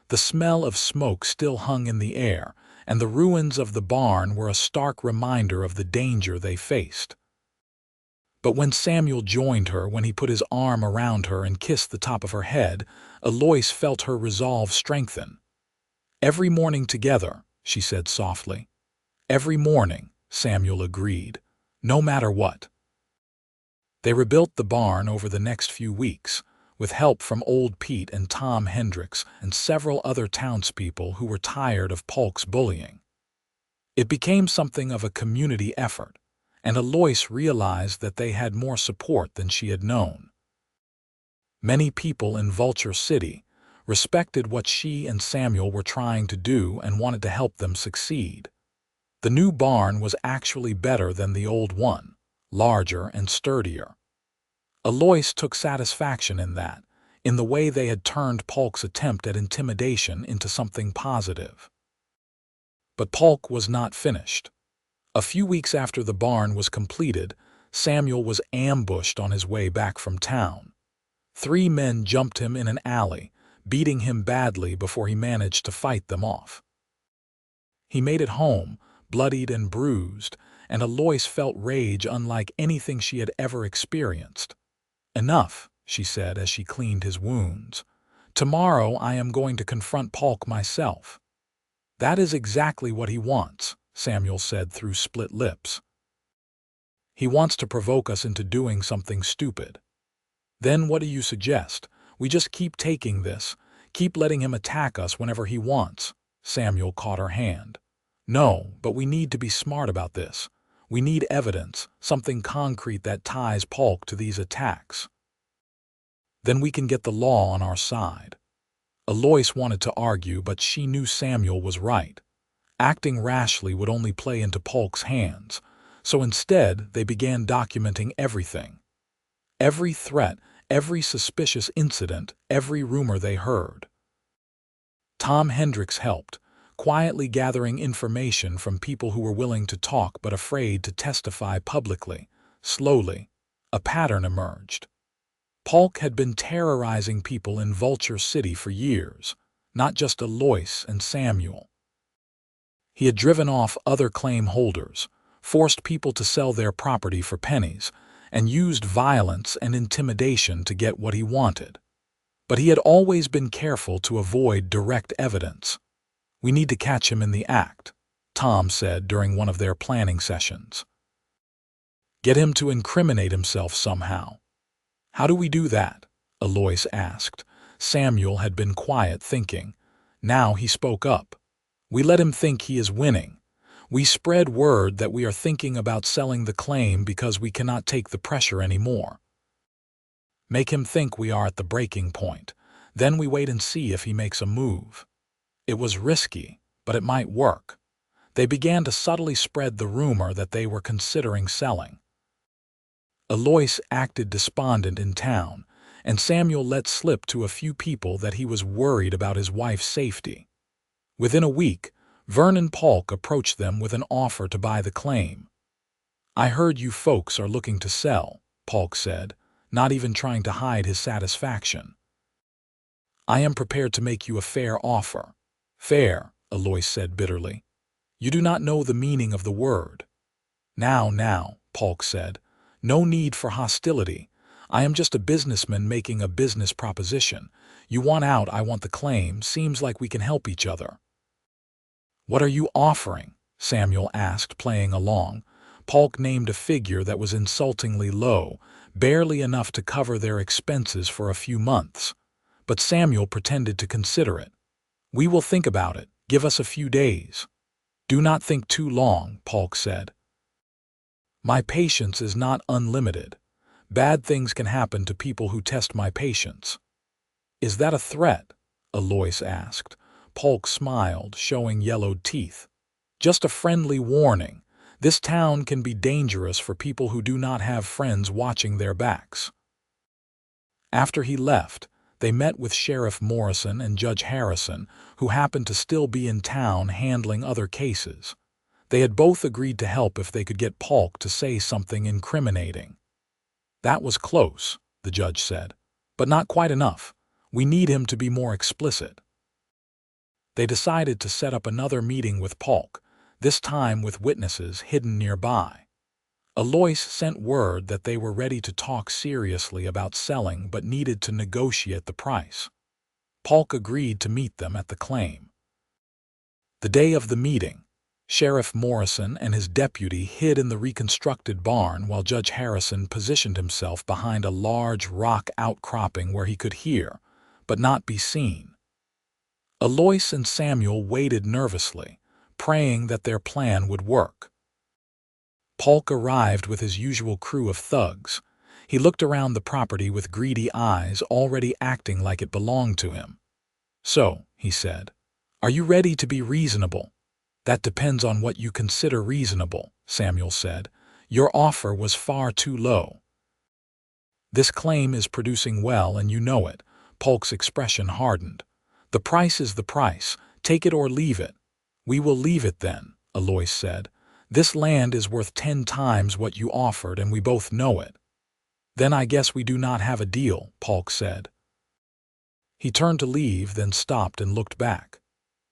[SPEAKER 1] The smell of smoke still hung in the air, and the ruins of the barn were a stark reminder of the danger they faced. But when Samuel joined her, when he put his arm around her and kissed the top of her head, Eloise felt her resolve strengthen. "Every morning together," she said softly. "Every morning," Samuel agreed, "no matter what." They rebuilt the barn over the next few weeks, with help from old Pete and Tom Hendricks and several other townspeople who were tired of Polk's bullying. It became something of a community effort, and Eloise realized that they had more support than she had known. Many people in Vulture City respected what she and Samuel were trying to do and wanted to help them succeed. The new barn was actually better than the old one, larger and sturdier. Eloise took satisfaction in that, in the way they had turned Polk's attempt at intimidation into something positive. But Polk was not finished. A few weeks after the barn was completed, Samuel was ambushed on his way back from town. 3 men jumped him in an alley, beating him badly before he managed to fight them off. He made it home, bloodied and bruised, and Eloise felt rage unlike anything she had ever experienced. "Enough," she said as she cleaned his wounds. "Tomorrow I am going to confront Polk myself." "That is exactly what he wants," Samuel said through split lips. "He wants to provoke us into doing something stupid." "Then what do you suggest? We just keep taking this, keep letting him attack us whenever he wants." Samuel caught her hand. "No, but we need to be smart about this. We need evidence, something concrete that ties Polk to these attacks. Then we can get the law on our side." Eloise wanted to argue, but she knew Samuel was right. Acting rashly would only play into Polk's hands, so instead they began documenting everything. Every threat, every suspicious incident, every rumor they heard. Tom Hendricks helped, quietly gathering information from people who were willing to talk but afraid to testify publicly. Slowly, a pattern emerged. Polk had been terrorizing people in Vulture City for years, not just Eloise and Samuel. He had driven off other claim holders, forced people to sell their property for pennies, and used violence and intimidation to get what he wanted. But he had always been careful to avoid direct evidence. "We need to catch him in the act," Tom said during one of their planning sessions. "Get him to incriminate himself somehow." "How do we do that?" Eloise asked. Samuel had been quiet, thinking. Now he spoke up. "We let him think he is winning. We spread word that we are thinking about selling the claim because we cannot take the pressure anymore. Make him think we are at the breaking point. Then we wait and see if he makes a move." It was risky, but it might work. They began to subtly spread the rumor that they were considering selling. Eloise acted despondent in town, and Samuel let slip to a few people that he was worried about his wife's safety. Within a week, Vernon Polk approached them with an offer to buy the claim. "I heard you folks are looking to sell," Polk said, not even trying to hide his satisfaction. "I am prepared to make you a fair offer." "Fair," Eloise said bitterly. "You do not know the meaning of the word." Now, Polk said. "No need for hostility. I am just a businessman making a business proposition. You want out, I want the claim. Seems like we can help each other." "What are you offering?" Samuel asked, playing along. Polk named a figure that was insultingly low, barely enough to cover their expenses for a few months. But Samuel pretended to consider it. "We will think about it. Give us a few days." "Do not think too long," Polk said. "My patience is not unlimited. Bad things can happen to people who test my patience." "Is that a threat?" Eloise asked. Polk smiled, showing yellowed teeth. "Just a friendly warning. This town can be dangerous for people who do not have friends watching their backs." After he left, they met with Sheriff Morrison and Judge Harrison, who happened to still be in town handling other cases. They had both agreed to help if they could get Polk to say something incriminating. "That was close," the judge said, "but not quite enough. We need him to be more explicit." They decided to set up another meeting with Polk, this time with witnesses hidden nearby. Eloise sent word that they were ready to talk seriously about selling but needed to negotiate the price. Polk agreed to meet them at the claim. The day of the meeting, Sheriff Morrison and his deputy hid in the reconstructed barn while Judge Harrison positioned himself behind a large rock outcropping where he could hear, but not be seen. Eloise and Samuel waited nervously, praying that their plan would work. Polk arrived with his usual crew of thugs. He looked around the property with greedy eyes, already acting like it belonged to him. "So," he said, "are you ready to be reasonable?" "That depends on what you consider reasonable," Samuel said. "Your offer was far too low." "This claim is producing well, and you know it." Polk's expression hardened. "The price is the price. Take it or leave it." "We will leave it then," Eloise said. "This land is worth 10 times what you offered, and we both know it." "Then I guess we do not have a deal," Polk said. He turned to leave, then stopped and looked back.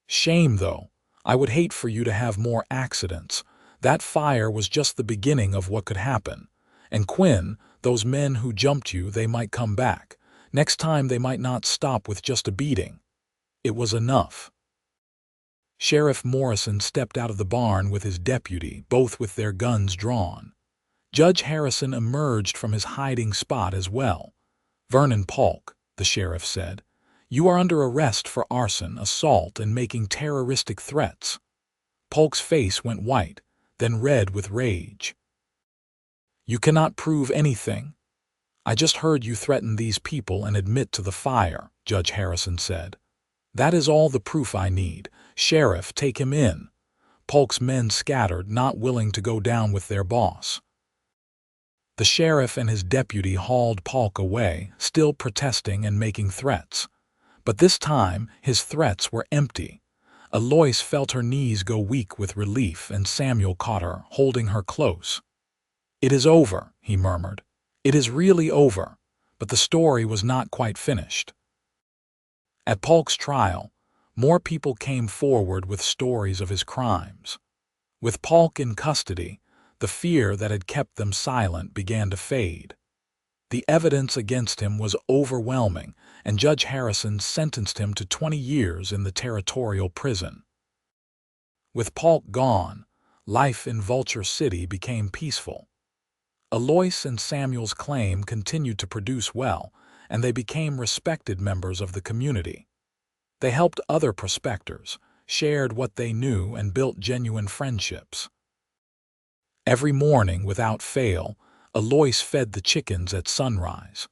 [SPEAKER 1] "Shame, though. I would hate for you to have more accidents. That fire was just the beginning of what could happen. And Quinn, those men who jumped you, they might come back. Next time they might not stop with just a beating." It was enough. Sheriff Morrison stepped out of the barn with his deputy, both with their guns drawn. Judge Harrison emerged from his hiding spot as well. "Vernon Polk," the sheriff said, "you are under arrest for arson, assault, and making terroristic threats." Polk's face went white, then red with rage. "You cannot prove anything." "I just heard you threaten these people and admit to the fire," Judge Harrison said. "That is all the proof I need. Sheriff, take him in." Polk's men scattered, not willing to go down with their boss. The sheriff and his deputy hauled Polk away, still protesting and making threats. But this time, his threats were empty. Eloise felt her knees go weak with relief, and Samuel caught her, holding her close. "It is over," he murmured. "It is really over." But the story was not quite finished. At Polk's trial, more people came forward with stories of his crimes. With Polk in custody, the fear that had kept them silent began to fade. The evidence against him was overwhelming, and Judge Harrison sentenced him to 20 years in the territorial prison. With Polk gone, life in Vulture City became peaceful. Eloise and Samuel's claim continued to produce well, and they became respected members of the community. They helped other prospectors, shared what they knew, and built genuine friendships. Every morning, without fail, Eloise fed the chickens at sunrise,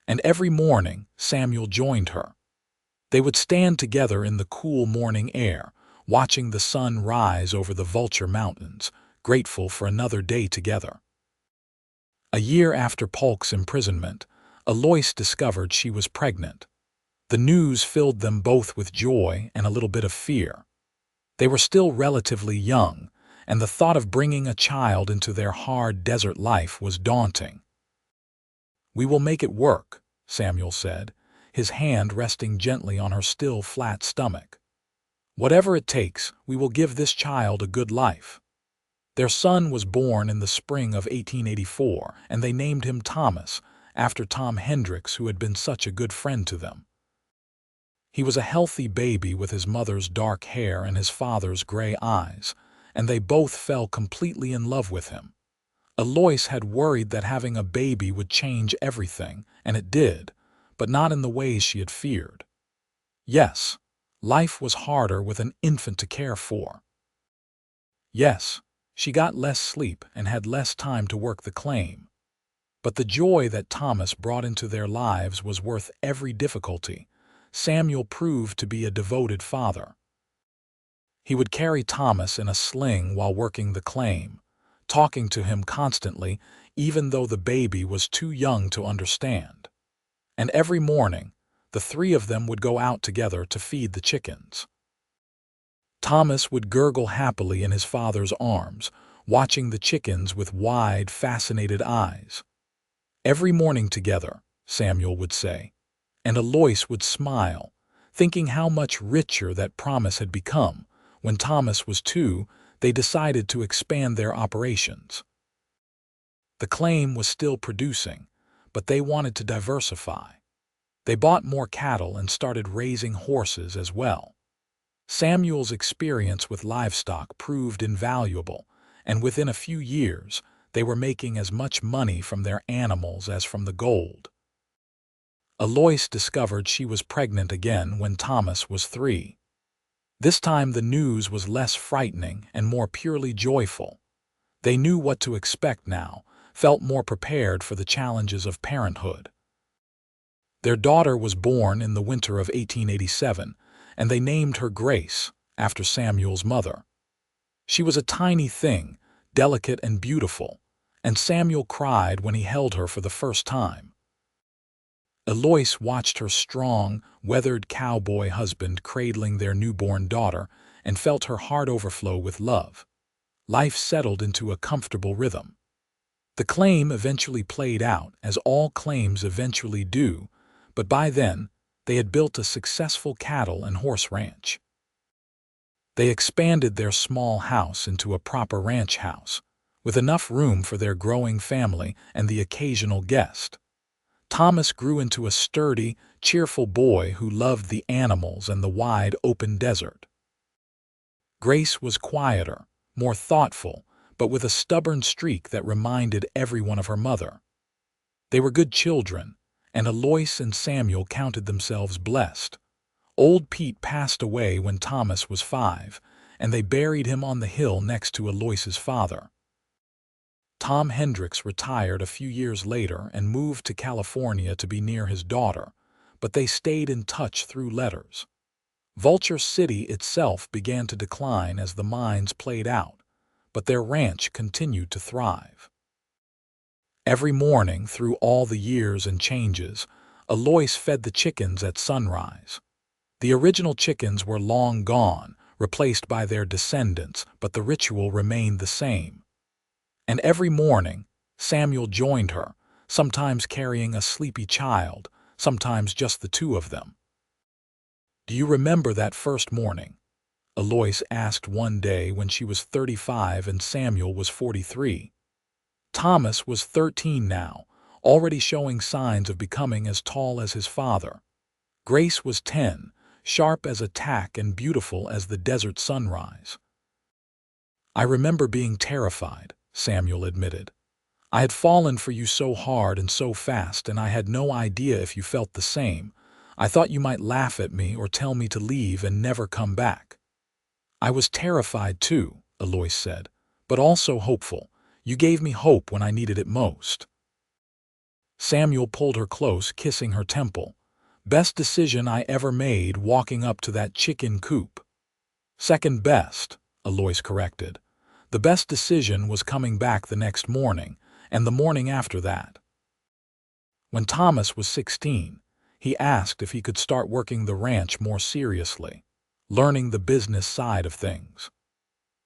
[SPEAKER 1] and every morning Samuel joined her. They would stand together in the cool morning air, watching the sun rise over the Vulture Mountains, grateful for another day together. A year after Polk's imprisonment, Eloise discovered she was pregnant. The news filled them both with joy and a little bit of fear. They were still relatively young, and the thought of bringing a child into their hard desert life was daunting. "We will make it work," Samuel said, his hand resting gently on her still flat stomach. "Whatever it takes, we will give this child a good life." Their son was born in the spring of 1884, and they named him Thomas, after Tom Hendricks, who had been such a good friend to them. He was a healthy baby with his mother's dark hair and his father's gray eyes, and they both fell completely in love with him. Eloise had worried that having a baby would change everything, and it did, but not in the ways she had feared. Yes, life was harder with an infant to care for. Yes, she got less sleep and had less time to work the claim. But the joy that Thomas brought into their lives was worth every difficulty. Samuel proved to be a devoted father. He would carry Thomas in a sling while working the claim, talking to him constantly, even though the baby was too young to understand. And every morning, the three of them would go out together to feed the chickens. Thomas would gurgle happily in his father's arms, watching the chickens with wide, fascinated eyes. "Every morning together," Samuel would say, and Eloise would smile, thinking how much richer that promise had become. When Thomas was 2, they decided to expand their operations. The claim was still producing, but they wanted to diversify. They bought more cattle and started raising horses as well. Samuel's experience with livestock proved invaluable, and within a few years, they were making as much money from their animals as from the gold. Eloise discovered she was pregnant again when Thomas was 3. This time the news was less frightening and more purely joyful. They knew what to expect now, felt more prepared for the challenges of parenthood. Their daughter was born in the winter of 1887, and they named her Grace, after Samuel's mother. She was a tiny thing, delicate and beautiful, and Samuel cried when he held her for the first time. Eloise watched her strong, weathered cowboy husband cradling their newborn daughter and felt her heart overflow with love. Life settled into a comfortable rhythm. The claim eventually played out, as all claims eventually do, but by then they had built a successful cattle and horse ranch. They expanded their small house into a proper ranch house, with enough room for their growing family and the occasional guest. Thomas grew into a sturdy, cheerful boy who loved the animals and the wide, open desert. Grace was quieter, more thoughtful, but with a stubborn streak that reminded everyone of her mother. They were good children, and Eloise and Samuel counted themselves blessed. Old Pete passed away when Thomas was 5, and they buried him on the hill next to Eloise's father. Tom Hendricks retired a few years later and moved to California to be near his daughter, but they stayed in touch through letters. Vulture City itself began to decline as the mines played out, but their ranch continued to thrive. Every morning, through all the years and changes, Eloise fed the chickens at sunrise. The original chickens were long gone, replaced by their descendants, but the ritual remained the same. And every morning, Samuel joined her, sometimes carrying a sleepy child, sometimes just the two of them. "Do you remember that first morning?" Eloise asked one day when she was 35 and Samuel was 43. Thomas was 13 now, already showing signs of becoming as tall as his father. Grace was 10, sharp as a tack and beautiful as the desert sunrise. "I remember being terrified," Samuel admitted. "I had fallen for you so hard and so fast, and I had no idea if you felt the same. I thought you might laugh at me or tell me to leave and never come back." "I was terrified too," Eloise said, "but also hopeful. You gave me hope when I needed it most." Samuel pulled her close, kissing her temple. "Best decision I ever made, walking up to that chicken coop." "Second best," Eloise corrected. "The best decision was coming back the next morning, and the morning after that." When Thomas was 16, he asked if he could start working the ranch more seriously, learning the business side of things.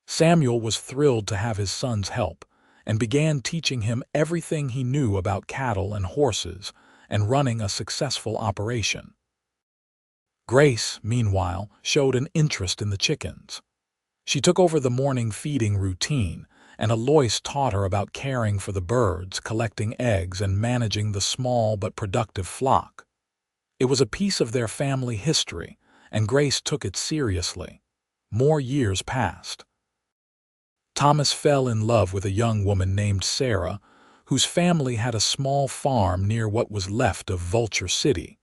[SPEAKER 1] Samuel was thrilled to have his son's help, and began teaching him everything he knew about cattle and horses and running a successful operation. Grace, meanwhile, showed an interest in the chickens. She took over the morning feeding routine, and Eloise taught her about caring for the birds, collecting eggs, and managing the small but productive flock. It was a piece of their family history, and Grace took it seriously. More years passed. Thomas fell in love with a young woman named Sarah, whose family had a small farm near what was left of Vulture City.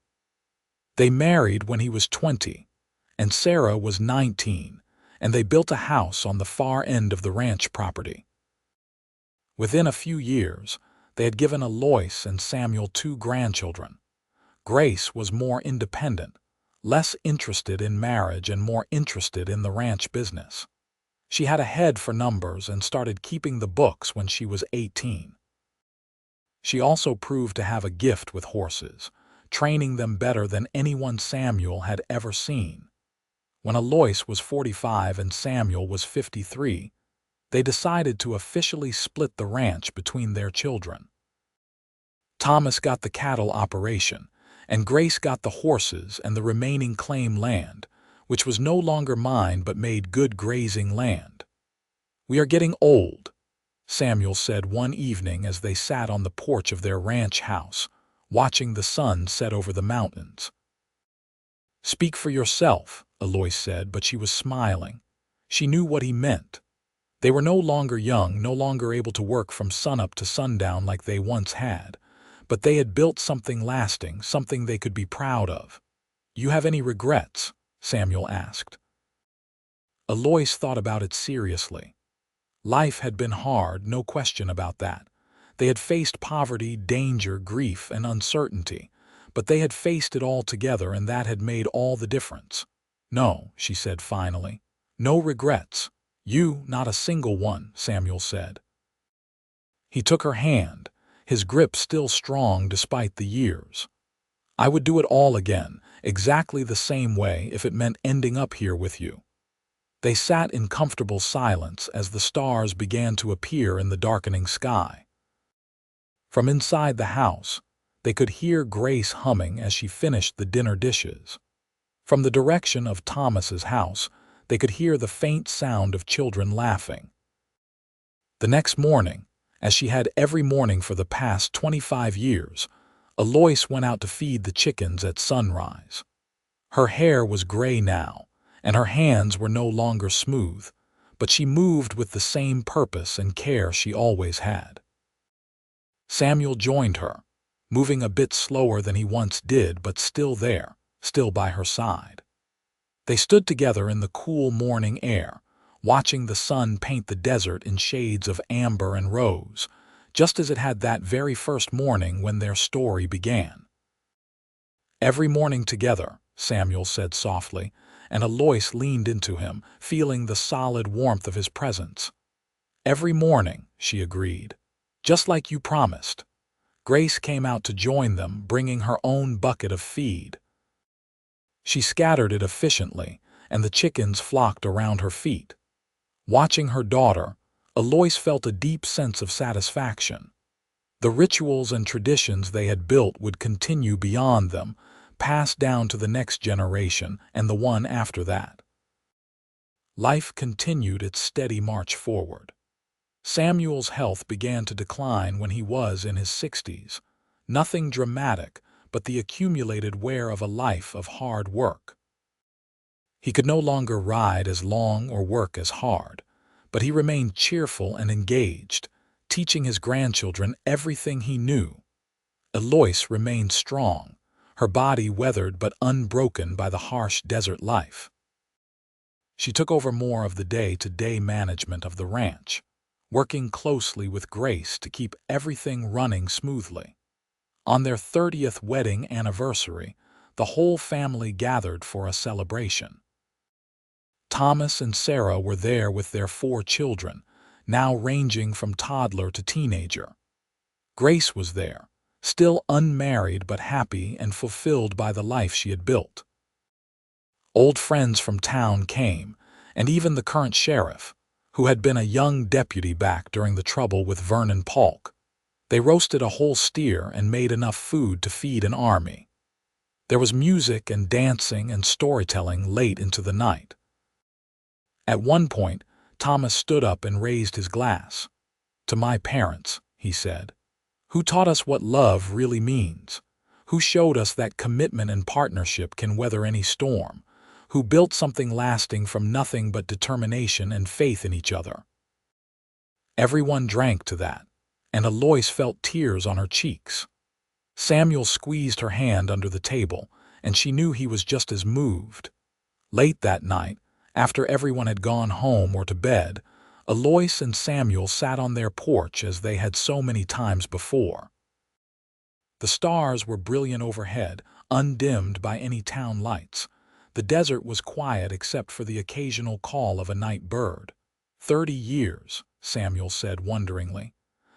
[SPEAKER 1] They married when he was 20, and Sarah was 19, and they built a house on the far end of the ranch property. Within a few years, they had given Eloise and Samuel 2 grandchildren. Grace was more independent, less interested in marriage and more interested in the ranch business. She had a head for numbers and started keeping the books when she was 18. She also proved to have a gift with horses, training them better than anyone Samuel had ever seen. When Eloise was 45 and Samuel was 53, they decided to officially split the ranch between their children. Thomas got the cattle operation, and Grace got the horses and the remaining claim land, which was no longer mine but made good grazing land. "We are getting old," Samuel said one evening as they sat on the porch of their ranch house, watching the sun set over the mountains. "Speak for yourself," Eloise said, but she was smiling. She knew what he meant. They were no longer young, no longer able to work from sunup to sundown like they once had, but they had built something lasting, something they could be proud of. "You have any regrets?" Samuel asked. Eloise thought about it seriously. Life had been hard, no question about that. They had faced poverty, danger, grief, and uncertainty, but they had faced it all together, and that had made all the difference. "No," she said finally. "No regrets." "You, not a single one," Samuel said. He took her hand, his grip still strong despite the years. "I would do it all again, exactly the same way, if it meant ending up here with you." They sat in comfortable silence as the stars began to appear in the darkening sky. From inside the house, they could hear Grace humming as she finished the dinner dishes. From the direction of Thomas's house, they could hear the faint sound of children laughing. The next morning, as she had every morning for the past 25 years, Eloise went out to feed the chickens at sunrise. Her hair was gray now, and her hands were no longer smooth, but she moved with the same purpose and care she always had. Samuel joined her, moving a bit slower than he once did, but still there, still by her side. They stood together in the cool morning air, watching the sun paint the desert in shades of amber and rose, just as it had that very first morning when their story began. "Every morning together," Samuel said softly, and Eloise leaned into him, feeling the solid warmth of his presence. "Every morning," she agreed. "Just like you promised." Grace came out to join them, bringing her own bucket of feed. She scattered it efficiently, and the chickens flocked around her feet. Watching her daughter, Eloise felt a deep sense of satisfaction. The rituals and traditions they had built would continue beyond them, passed down to the next generation and the one after that. Life continued its steady march forward. Samuel's health began to decline when he was in his 60s. Nothing dramatic, but the accumulated wear of a life of hard work. He could no longer ride as long or work as hard, but he remained cheerful and engaged, teaching his grandchildren everything he knew. Eloise remained strong, her body weathered but unbroken by the harsh desert life. She took over more of the day-to-day management of the ranch, working closely with Grace to keep everything running smoothly. On their 30th wedding anniversary, the whole family gathered for a celebration. Thomas and Sarah were there with their 4 children, now ranging from toddler to teenager. Grace was there, still unmarried but happy and fulfilled by the life she had built. Old friends from town came, and even the current sheriff, who had been a young deputy back during the trouble with Vernon Polk. They roasted a whole steer and made enough food to feed an army. There was music and dancing and storytelling late into the night. At one point, Thomas stood up and raised his glass. "To my parents," he said, "who taught us what love really means, who showed us that commitment and partnership can weather any storm, who built something lasting from nothing but determination and faith in each other." Everyone drank to that, and Eloise felt tears on her cheeks. Samuel squeezed her hand under the table, and she knew he was just as moved. Late that night, after everyone had gone home or to bed, Eloise and Samuel sat on their porch as they had so many times before. The stars were brilliant overhead, undimmed by any town lights. The desert was quiet except for the occasional call of a night bird. 30 years, Samuel said wonderingly.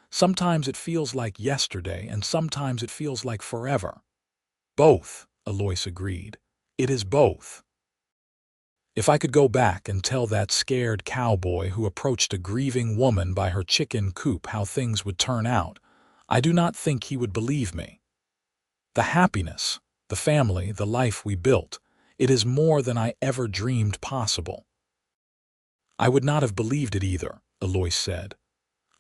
[SPEAKER 1] "Sometimes it feels like yesterday, and sometimes it feels like forever." "Both," Eloise agreed. "It is both." "If I could go back and tell that scared cowboy who approached a grieving woman by her chicken coop how things would turn out, I do not think he would believe me. The happiness, the family, the life we built, it is more than I ever dreamed possible." "I would not have believed it either," Eloise said.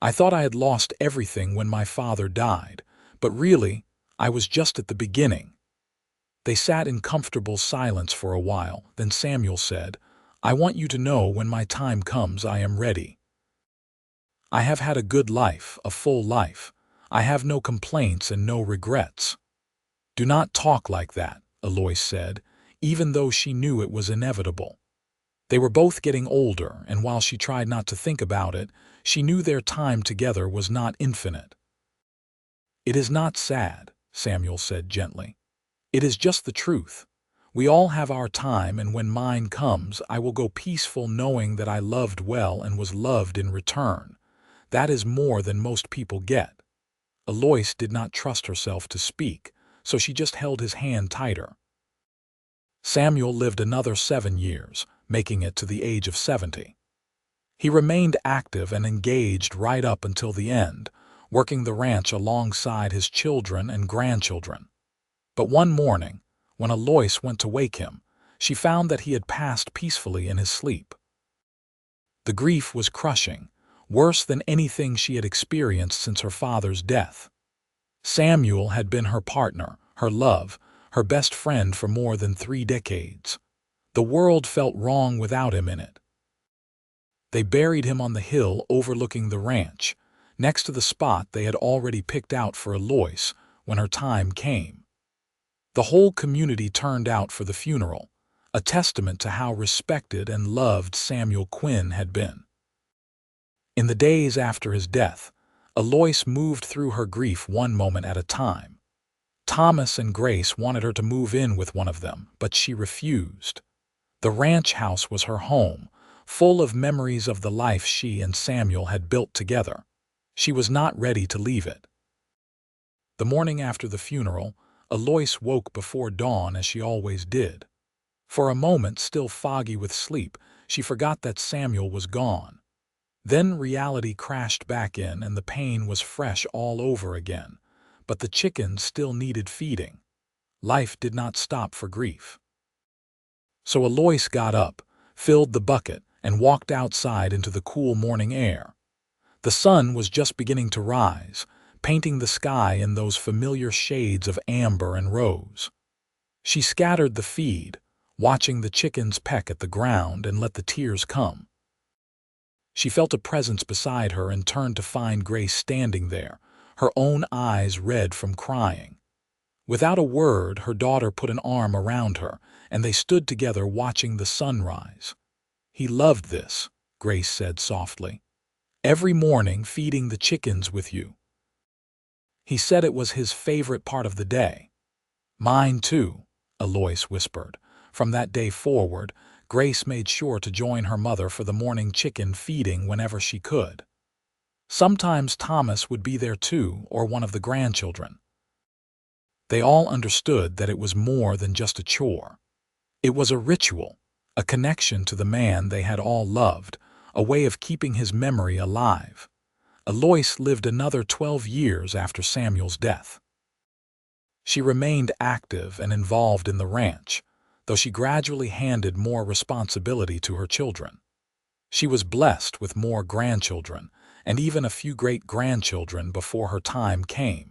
[SPEAKER 1] "I thought I had lost everything when my father died, but really, I was just at the beginning." They sat in comfortable silence for a while, then Samuel said, "I want you to know when my time comes I am ready. I have had a good life, a full life. I have no complaints and no regrets." "Do not talk like that," Eloise said, even though she knew it was inevitable. They were both getting older, and while she tried not to think about it, she knew their time together was not infinite. "It is not sad," Samuel said gently. "It is just the truth. We all have our time, and when mine comes, I will go peaceful knowing that I loved well and was loved in return. That is more than most people get." Eloise did not trust herself to speak, so she just held his hand tighter. Samuel lived another 7 years, making it to the age of 70. He remained active and engaged right up until the end, working the ranch alongside his children and grandchildren. But one morning, when Eloise went to wake him, she found that he had passed peacefully in his sleep. The grief was crushing, worse than anything she had experienced since her father's death. Samuel had been her partner, her love, her best friend for more than 3 decades. The world felt wrong without him in it. They buried him on the hill overlooking the ranch, next to the spot they had already picked out for Eloise when her time came. The whole community turned out for the funeral, a testament to how respected and loved Samuel Quinn had been. In the days after his death, Eloise moved through her grief one moment at a time. Thomas and Grace wanted her to move in with one of them, but she refused. The ranch house was her home, full of memories of the life she and Samuel had built together. She was not ready to leave it. The morning after the funeral, Eloise woke before dawn as she always did. For a moment, still foggy with sleep, she forgot that Samuel was gone. Then reality crashed back in and the pain was fresh all over again. But the chickens still needed feeding. Life did not stop for grief. So Eloise got up, filled the bucket, and walked outside into the cool morning air. The sun was just beginning to rise, painting the sky in those familiar shades of amber and rose. She scattered the feed, watching the chickens peck at the ground and let the tears come. She felt a presence beside her and turned to find Grace standing there, her own eyes red from crying. Without a word, her daughter put an arm around her, and they stood together watching the sunrise. "He loved this," Grace said softly. "Every morning feeding the chickens with you. He said it was his favorite part of the day." "Mine too," Eloise whispered. From that day forward, Grace made sure to join her mother for the morning chicken feeding whenever she could. Sometimes Thomas would be there too, or one of the grandchildren. They all understood that it was more than just a chore. It was a ritual, a connection to the man they had all loved, a way of keeping his memory alive. Eloise lived another 12 years after Samuel's death. She remained active and involved in the ranch, though she gradually handed more responsibility to her children. She was blessed with more grandchildren, and even a few great-grandchildren before her time came.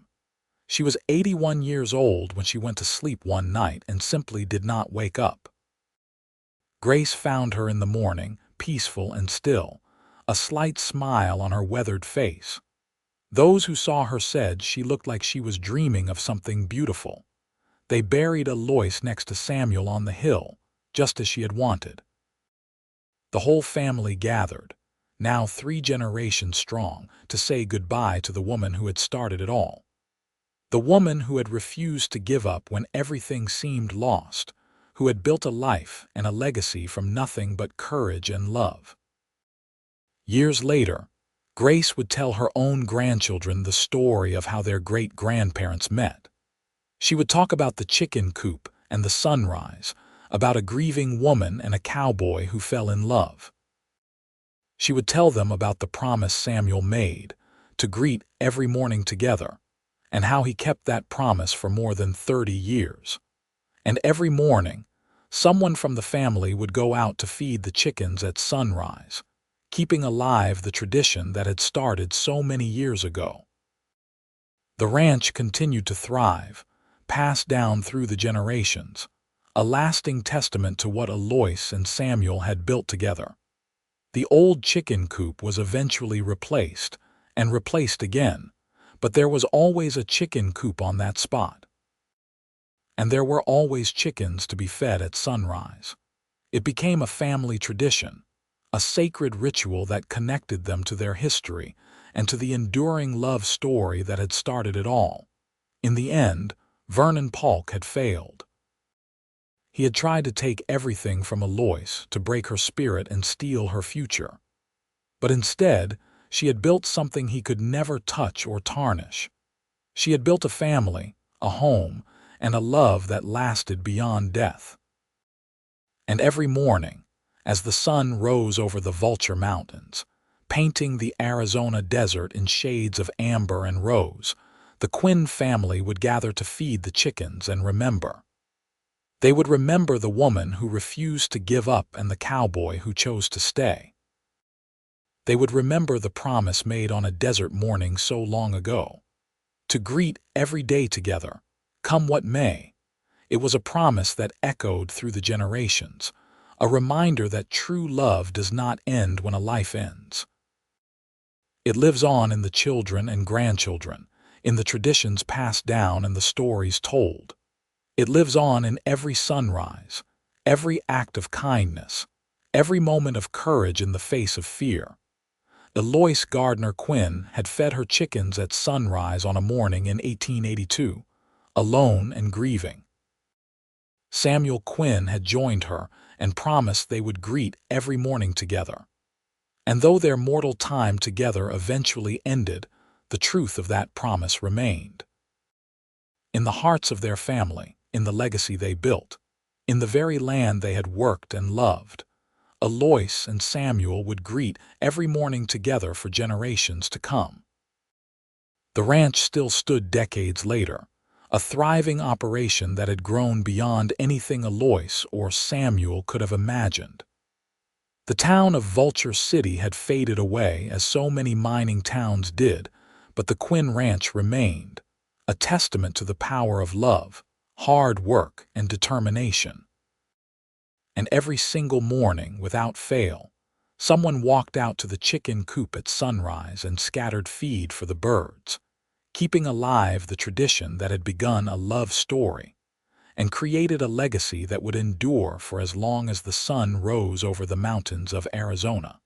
[SPEAKER 1] She was 81 years old when she went to sleep one night and simply did not wake up. Grace found her in the morning, peaceful and still, a slight smile on her weathered face. Those who saw her said she looked like she was dreaming of something beautiful. They buried Eloise next to Samuel on the hill, just as she had wanted. The whole family gathered, now 3 generations strong, to say goodbye to the woman who had started it all. The woman who had refused to give up when everything seemed lost, who had built a life and a legacy from nothing but courage and love. Years later, Grace would tell her own grandchildren the story of how their great-grandparents met. She would talk about the chicken coop and the sunrise, about a grieving woman and a cowboy who fell in love. She would tell them about the promise Samuel made, to greet every morning together, and how he kept that promise for more than 30 years. And every morning, someone from the family would go out to feed the chickens at sunrise, keeping alive the tradition that had started so many years ago. The ranch continued to thrive, passed down through the generations, a lasting testament to what Eloise and Samuel had built together. The old chicken coop was eventually replaced, and replaced again, but there was always a chicken coop on that spot. And there were always chickens to be fed at sunrise. It became a family tradition, a sacred ritual that connected them to their history and to the enduring love story that had started it all. In the end, Vernon Polk had failed. He had tried to take everything from Eloise, to break her spirit and steal her future. But instead, she had built something he could never touch or tarnish. She had built a family, a home, and a love that lasted beyond death. And every morning, as the sun rose over the Vulture Mountains, painting the Arizona desert in shades of amber and rose, the Quinn family would gather to feed the chickens and remember. They would remember the woman who refused to give up and the cowboy who chose to stay. They would remember the promise made on a desert morning so long ago, to greet every day together, come what may. It was a promise that echoed through the generations, a reminder that true love does not end when a life ends. It lives on in the children and grandchildren, in the traditions passed down and the stories told. It lives on in every sunrise, every act of kindness, every moment of courage in the face of fear. Eloise Gardner Quinn had fed her chickens at sunrise on a morning in 1882, alone and grieving. Samuel Quinn had joined her, and promised they would greet every morning together. And though their mortal time together eventually ended, the truth of that promise remained. In the hearts of their family, in the legacy they built, in the very land they had worked and loved, Eloise and Samuel would greet every morning together for generations to come. The ranch still stood decades later, a thriving operation that had grown beyond anything Eloise or Samuel could have imagined. The town of Vulture City had faded away as so many mining towns did, but the Quinn Ranch remained, a testament to the power of love, hard work, and determination. And every single morning, without fail, someone walked out to the chicken coop at sunrise and scattered feed for the birds, keeping alive the tradition that had begun a love story and created a legacy that would endure for as long as the sun rose over the mountains of Arizona.